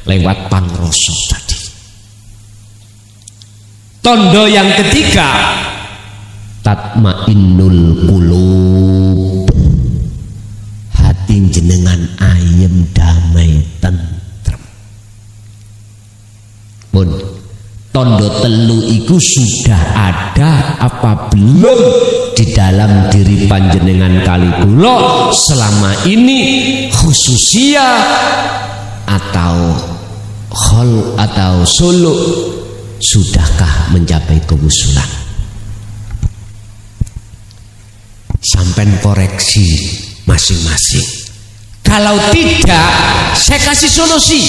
lewat pangrasa tadi. Tondo yang ketiga, tatmainnul qulub. Hati jenengan ayem, damai, tentrem. Pun tondo telu iku sudah ada apa belum di dalam diri panjenengan kali kula selama ini, khususia atau khol atau suluk, sudahkah mencapai kewusulan? Sampai koreksi masing-masing. Kalau tidak, saya kasih solusi.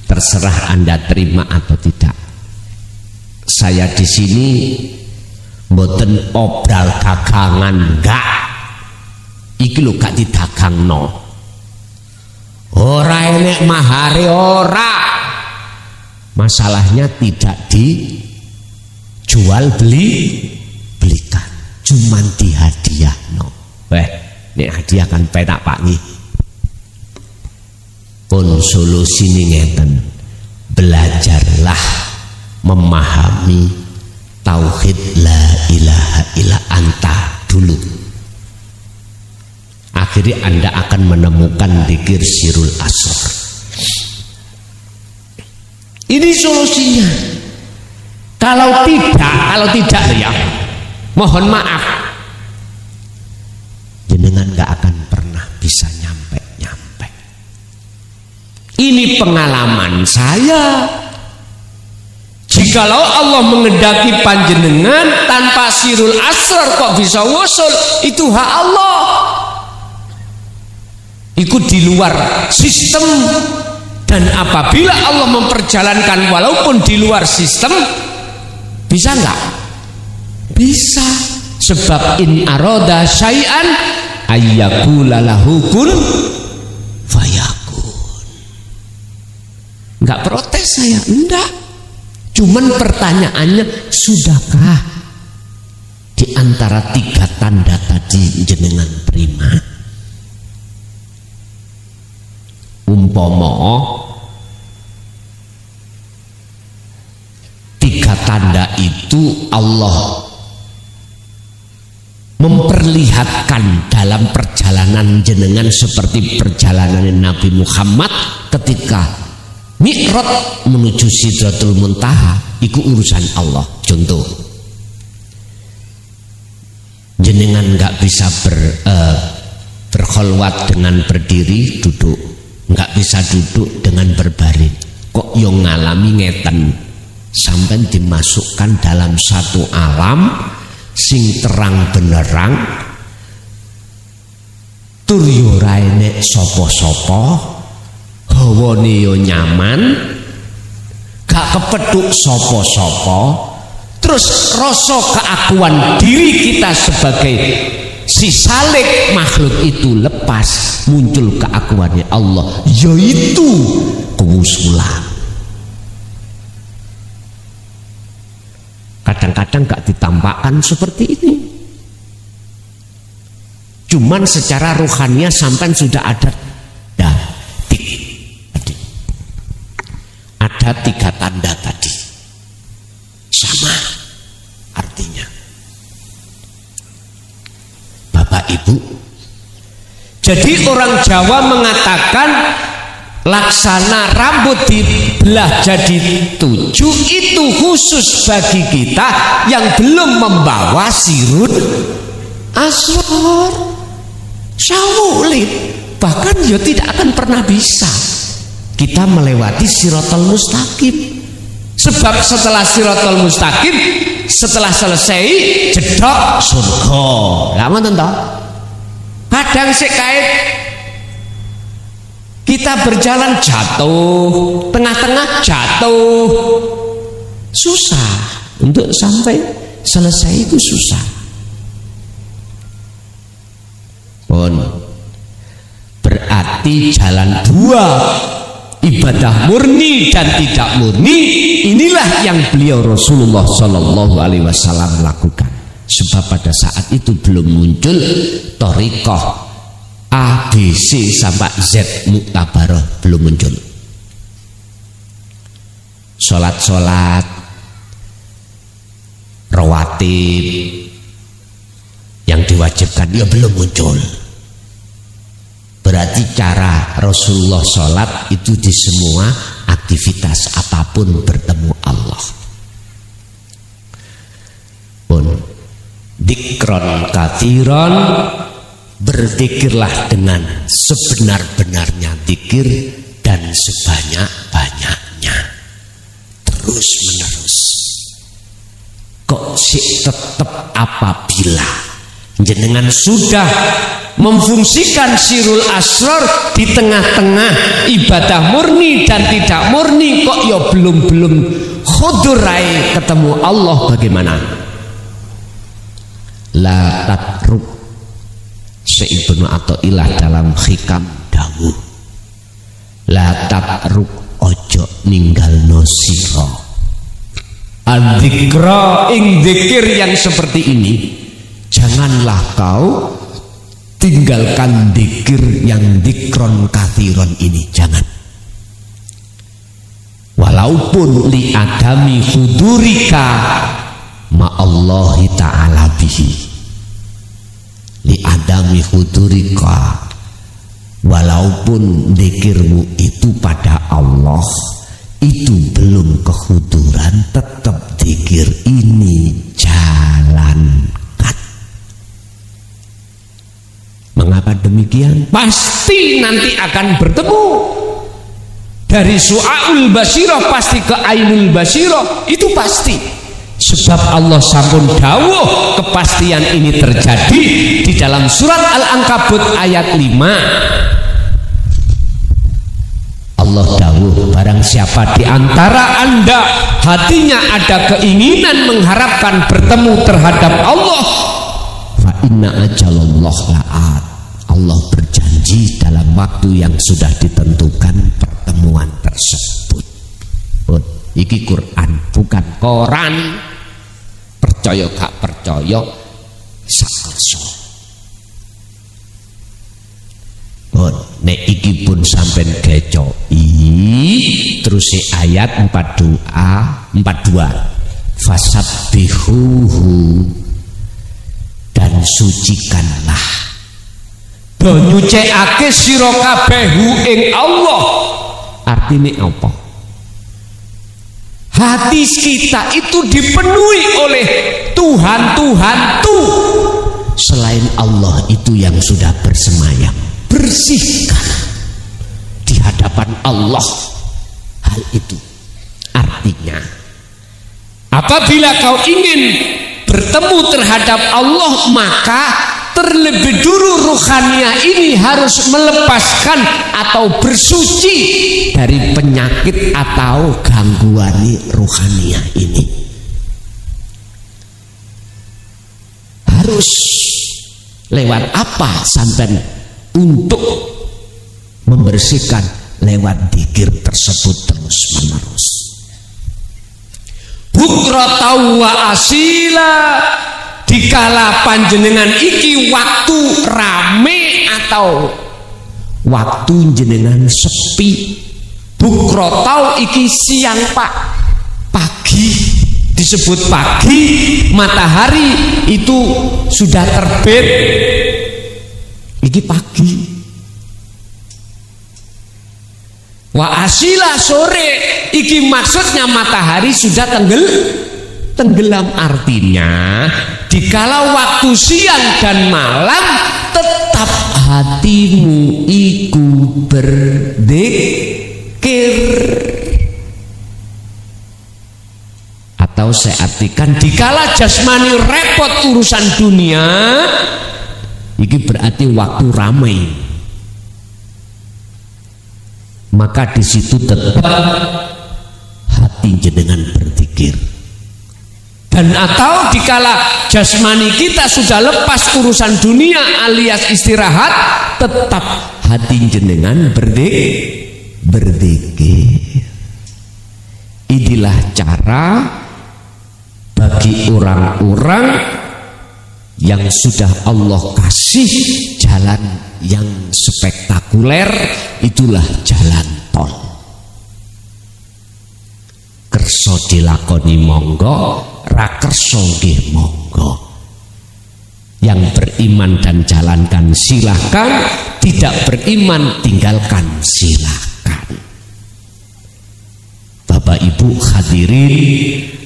Terserah Anda terima atau tidak. Saya di sini mboten obral dagangan, enggak. Iki lho gak didagangno. Ora enek mahare, ora. Masalahnya tidak dijual belikan, cuman dihadiahno. Nek hadiah kan penak Pak nggih. Pun solusine ngeten. Belajarlah memahami tauhid la ilaha illa anta dulu. Akhirnya Anda akan menemukan dzikir sirul asrar. Ini solusinya. Kalau tidak ya, mohon maaf, jenengan gak akan pernah bisa nyampe. Ini pengalaman saya. Jikalau Allah mengendaki panjenengan tanpa sirul asrar kok bisa wusul, itu hak Allah. Itu di luar sistem. Dan apabila Allah memperjalankan walaupun di luar sistem, bisa enggak? Bisa. Sebab in aroda syai'an ayyakula lahu kun fayakun. Enggak protes saya, enggak. Cuman pertanyaannya, sudahkah di antara 3 tanda tadi jenengan terima? Umpama 3 tanda itu Allah memperlihatkan dalam perjalanan jenengan seperti perjalanan Nabi Muhammad ketika Mi'raj menuju Sidratul Muntaha, itu urusan Allah. Contoh, jenengan nggak bisa berkholwat dengan berdiri duduk, nggak bisa duduk dengan berbaring. Kok yang ngalami ngeten sampai dimasukkan dalam satu alam sing terang benerang, tur yo ra enek sapa-sapa, hawane yo nyaman, gak kepethuk sapa-sapa, terus rasa keakuan diri kita sebagai si salik makhluk itu lepas, muncul keakuannya Allah, yaitu kewusulan. Kadang-kadang gak ditampakkan seperti ini. Cuman secara rohaninya sampai sudah ada ada 3 tanda tadi. Sama artinya. Bapak Ibu, jadi orang Jawa mengatakan laksana rambut dibelah jadi 7 itu khusus bagi kita yang belum membawa sirun asrar syawulid, bahkan ya tidak akan pernah bisa kita melewati siratal mustaqim. Sebab setelah siratal mustaqim, setelah selesai jedok surga. Lah ngoten to. Kadang sik kait kita berjalan jatuh, tengah-tengah jatuh. Susah untuk sampai selesai, itu susah. Pun berarti jalan 2, ibadah murni dan tidak murni, inilah yang beliau Rasulullah Shallallahu Alaihi Wasallam lakukan. Sebab pada saat itu belum muncul thariqah A, B, C sampai Z muktabaroh, belum muncul. Sholat rawatib yang diwajibkan ya belum muncul. Berarti cara Rasulullah sholat itu di semua aktivitas apapun bertemu Allah. Pun dikron kathiron, berzikirlah dengan sebenar-benarnya zikir dan sebanyak-banyaknya, terus menerus. Kok sih tetap apabila jenengan sudah memfungsikan sirul asrar di tengah-tengah ibadah murni dan tidak murni, kok ya belum khudurai ketemu Allah, bagaimana? La tatruk, Ibnu Athaillah dalam hikam dawuh, la tatruk, ojo ninggal nosiro adzikra, ing zikir yang seperti ini. Janganlah kau tinggalkan zikir yang dikron kathiron ini, jangan. Walaupun li adami hudurika ma'allahi ta'ala bihi, li adami hudurika, walaupun zikirmu itu pada Allah itu belum kehuduran, tetap zikir ini jalankan. Mengapa demikian? Pasti nanti akan bertemu. Dari su'aul basirah pasti ke ainul basirah, itu pasti. Sebab Allah sampun dawuh kepastian ini terjadi di dalam surat Al-Ankabut ayat 5. Allah dawuh, barang siapa di antara Anda hatinya ada keinginan mengharapkan bertemu terhadap Allah, fa inna ajalallah la'at, Allah berjanji dalam waktu yang sudah ditentukan pertemuan tersebut. Iki Quran, bukan koran. Percaya gak percaya sakerso. Nek iki pun sampean gecoi terus ayat 42 fasabbihuhu, dan sucikanlah, do nyucikake sira kabeh ing Allah. Artine apa? Hati kita itu dipenuhi oleh Tuhan-Tuhan selain Allah itu yang sudah bersemayam. Bersihkan di hadapan Allah hal itu. Artinya, apabila kau ingin bertemu terhadap Allah, maka terlebih dulu ruhania ini harus melepaskan atau bersuci dari penyakit atau gangguan ruhania ini. Harus lewat apa sampai untuk membersihkan lewat dzikir tersebut terus menerus. Bukratan wa asila, dikala panjenengan iki waktu rame atau waktu jenengan sepi. Bukratan iki siang Pak, pagi disebut pagi, matahari itu sudah terbit, iki pagi. Wa asila sore, iki maksudnya matahari sudah tenggelam. Artinya dikala waktu siang dan malam tetap hatimu iku berzikir. Atau saya artikan dikala jasmani repot urusan dunia, iki berarti waktu ramai. Maka di situ tetap hati jenengan berzikir. Dan atau dikala jasmani kita sudah lepas urusan dunia alias istirahat, tetap hati jenengan berzikir. Inilah cara bagi orang-orang yang sudah Allah kasih jalan yang spektakuler, itulah jalan tol. Kerso dilakoni monggo, ra kerso nggih monggo. Yang beriman dan jalankan silahkan, tidak beriman tinggalkan silahkan. Bapak Ibu hadirin,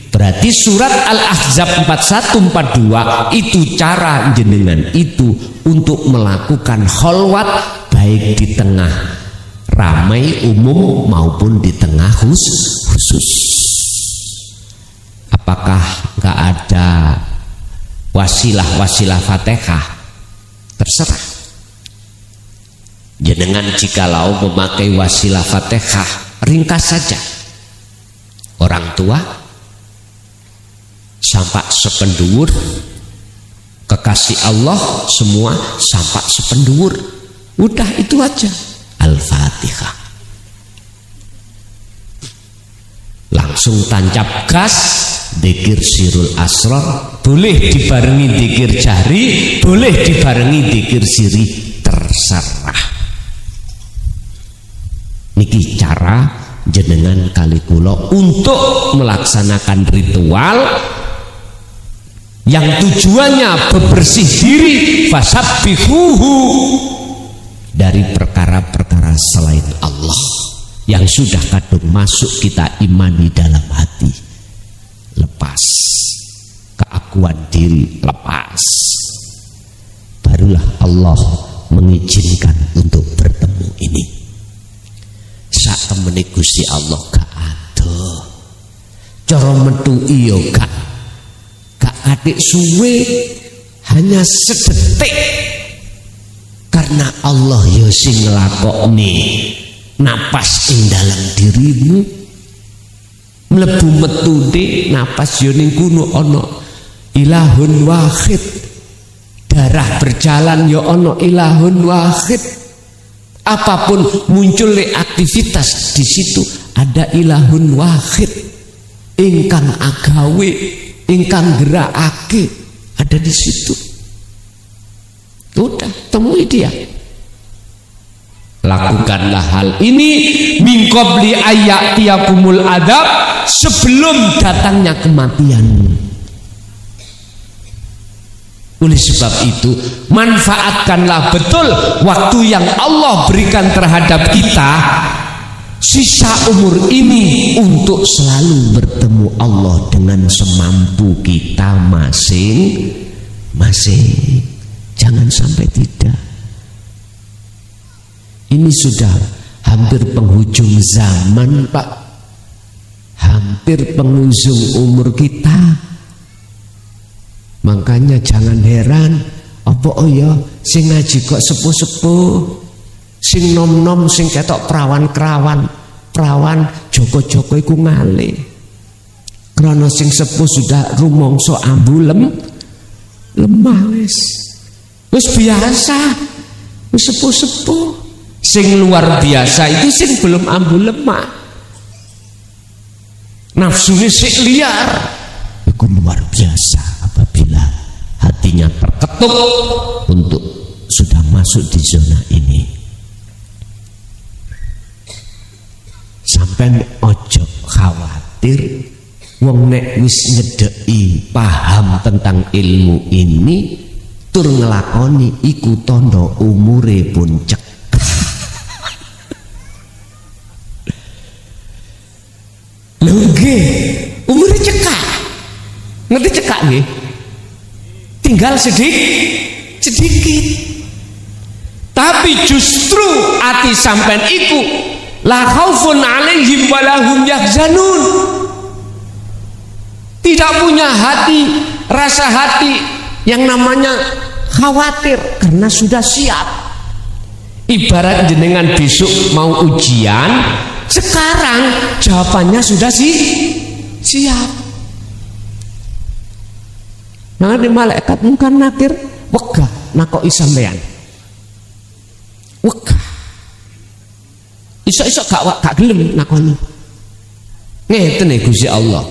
berarti surat Al-Ahzab 4142 itu cara jenengan itu untuk melakukan kholwat, baik di tengah ramai umum maupun di tengah khusus. Apakah nggak ada wasilah Fatihah? Terserah. Jenengan jikalau memakai wasilah Fatihah, ringkas saja. Orang tua sampak sependuur, kekasih Allah semua sampak sependuur, udah itu aja. Al-Fatihah. Langsung tancap gas, dzikir sirul asrar, boleh dibarengi dzikir jahri, boleh dibarengi dzikir siri, terserah. Niki cara jenengan kali kula untuk melaksanakan ritual yang tujuannya bebersih diri, fasabbihuhu, dari perkara-perkara selain Allah yang sudah kadung masuk kita imani dalam hati. Lepas keakuan diri, lepas, barulah Allah mengizinkan untuk bertemu ini. Sak temene Gusti Allah gak ada, cara metu iyo gak adik suwe, hanya sedetik. Karena Allah ya sing nglakokne napas ing dalam dirimu, mlebu metune napas yo ning kuno ana ilahun wahid, darah berjalan yo ana ilahun wahid. Apapun muncul aktivitas di situ ada ilahun wahid, ingkang agawe, ingkang gerakake, ada di situ. Udah, temui dia. Lakukanlah hal ini min qabli ayyatiyakumul adab, sebelum datangnya kematian. Oleh sebab itu, manfaatkanlah betul waktu yang Allah berikan terhadap kita sisa umur ini untuk selalu bertemu Allah dengan semampu kita masing-masing. Jangan sampai tidak. Ini sudah hampir penghujung zaman, Pak. Hampir penghujung umur kita. Makanya jangan heran, apa ya sing ngaji kok sepuh-sepuh, sing nom-nom, sing ketok perawan joko-joko iku ngalih. Krana sing sepuh sudah rumangsa ambu lemah wis biasa, wis sepuh-sepuh. Sing luar biasa itu sing belum ambu lemak, nafsunya sik liar. Itu luar biasa apabila hatinya terketuk untuk sudah masuk di zona ini. Sampai ojo khawatir, wong nek wis nyedeki paham tentang ilmu ini tur ngelakoni iku tondo umure pun cek. Lho nggih, umure cekak. Ngerti cekak nggih? Tinggal sedikit. Tapi justru ati sampean iku la khaufun 'alaihim wa lahum yahzanun. Tidak punya hati, rasa hati yang namanya khawatir karena sudah siap. Ibarat jenengan besok mau ujian, sekarang jawabannya sudah siap. Nah, di malaikat mungkar nakir wegah nakoki sampean. Wegah. Iso-iso gak gelem nakoni. Ngeten Gusti Allah.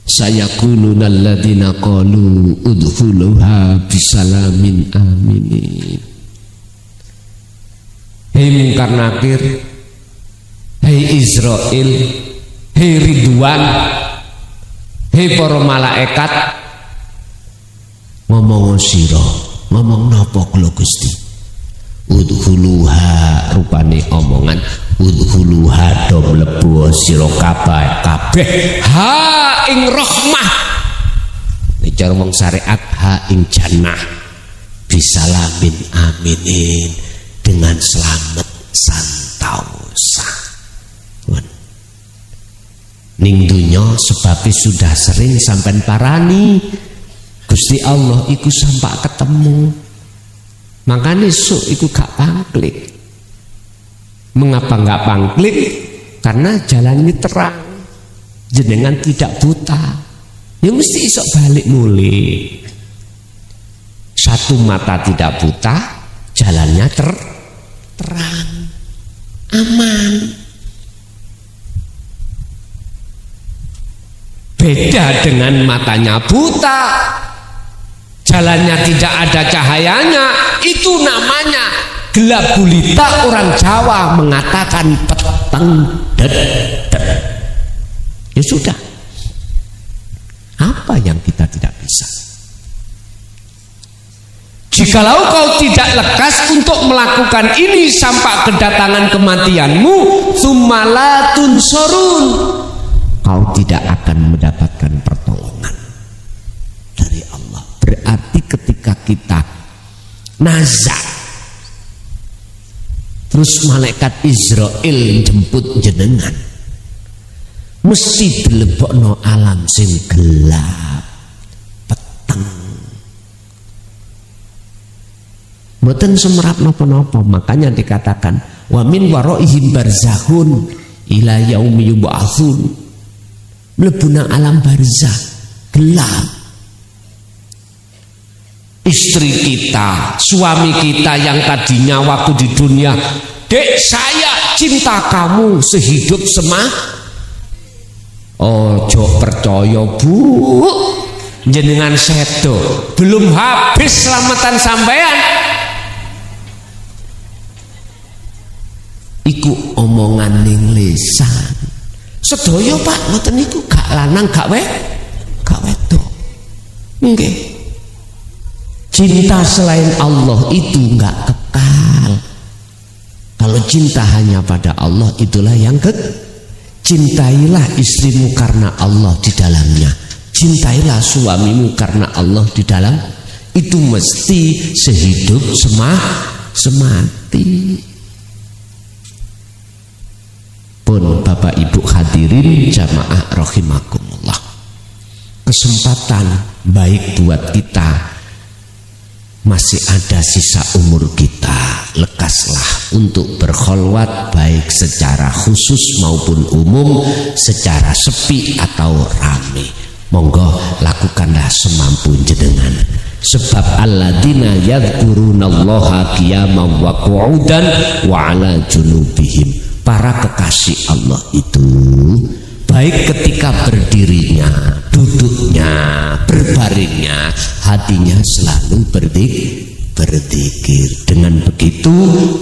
Sayaquluna alladziina qalu udkhuluha bisalamin aminin. Hei mungkar nakir, hei Israil, hei Ridwan, hei para malaikat, ngomong sira, ngomong napa kula Gusti? Udkhuluha, rupane omongan udkhuluha do mlebu sira kabeh ha ing rahmah. Nek cara wong syariat ha ing jannah bisalamin aminin, dengan selamat santosa. Ning dunya sebab sudah sering sampean parani Gusti Allah iku sampak ketemu. Makanya sok iku gak pangklik. Mengapa gak pangklik? Karena jalannya terang, jenengan tidak buta. Ya mesti isok balik mulai. Satu mata tidak buta, jalannya terang, aman. Beda dengan matanya buta, jalannya tidak ada cahayanya, itu namanya gelap gulita. Orang Jawa mengatakan peteng dedet. Ya sudah, apa yang kita tidak bisa? Jikalau kau tidak lekas untuk melakukan ini sampai kedatangan kematianmu, tsummalatun sorun, kau tidak akan mendapatkan pertolongan dari Allah. Berarti ketika kita nazar, terus malaikat Israel jemput jenengan, mesti dilebokno alam sing gelap, peteng, mboten semerap napa-napa. Makanya dikatakan wa min waraihim barzakhun ila yaumi yub'atsun, mlebuna alam barzakh gelap. Istri kita, suami kita yang tadinya waktu di dunia, dek saya cinta kamu sehidup ojo percaya bu, jenengan sedo belum habis selamatan sampean. Iku omongan ning lisan. Sedaya Pak, ngoten niku gak lanang gak wedok. Nggih. Cinta selain Allah itu enggak kekal. Kalau cinta hanya pada Allah, itulah yang cintailah istrimu karena Allah di dalamnya, cintailah suamimu karena Allah di dalam. Itu mesti sehidup semati. Pun Bapak Ibu hadirin jamaah rahimakumullah, kesempatan baik buat kita. Masih ada sisa umur kita, lekaslah untuk berkholwat baik secara khusus maupun umum, secara sepi atau rame. Monggo lakukanlah semampu jenengan. Sebab alladzina yadhkurunallaha qiyaman wa qu'udan wa ala junubihim, para kekasih Allah itu baik ketika berdirinya, duduknya, berbaringnya, hatinya selalu berzikir. Dengan begitu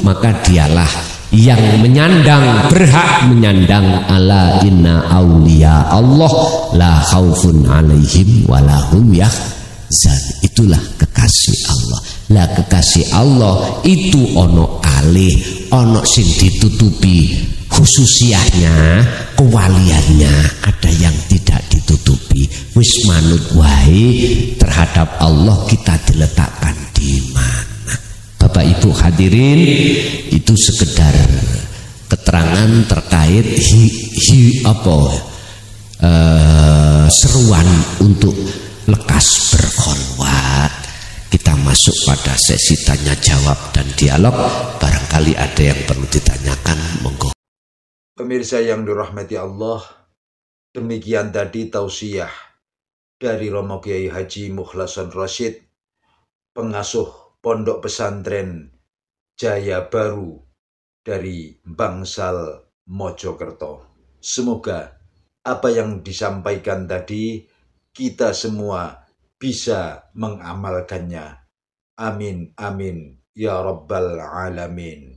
maka dialah yang menyandang, berhak menyandang ala inna auliya Allah la khaufun alaihim walahum yahzan. Itulah kekasih Allah. Lah kekasih Allah itu ono kalih, ono sing ditutupi khususiahnya, kewaliannya, ada yang tidak ditutupi. Wis manut wae terhadap Allah kita diletakkan di mana. Bapak Ibu hadirin, itu sekedar keterangan terkait seruan untuk lekas berkholwat. Kita masuk pada sesi tanya jawab dan dialog. Barangkali ada yang perlu ditanyakan, monggo. Pemirsa yang dirahmati Allah, demikian tadi tausiah dari Romo Kiai Haji Mukhlason Rasyid, pengasuh Pondok Pesantren Jaya Baru dari Bangsal Mojokerto. Semoga apa yang disampaikan tadi kita semua bisa mengamalkannya. Amin, amin, ya Rabbal Alamin.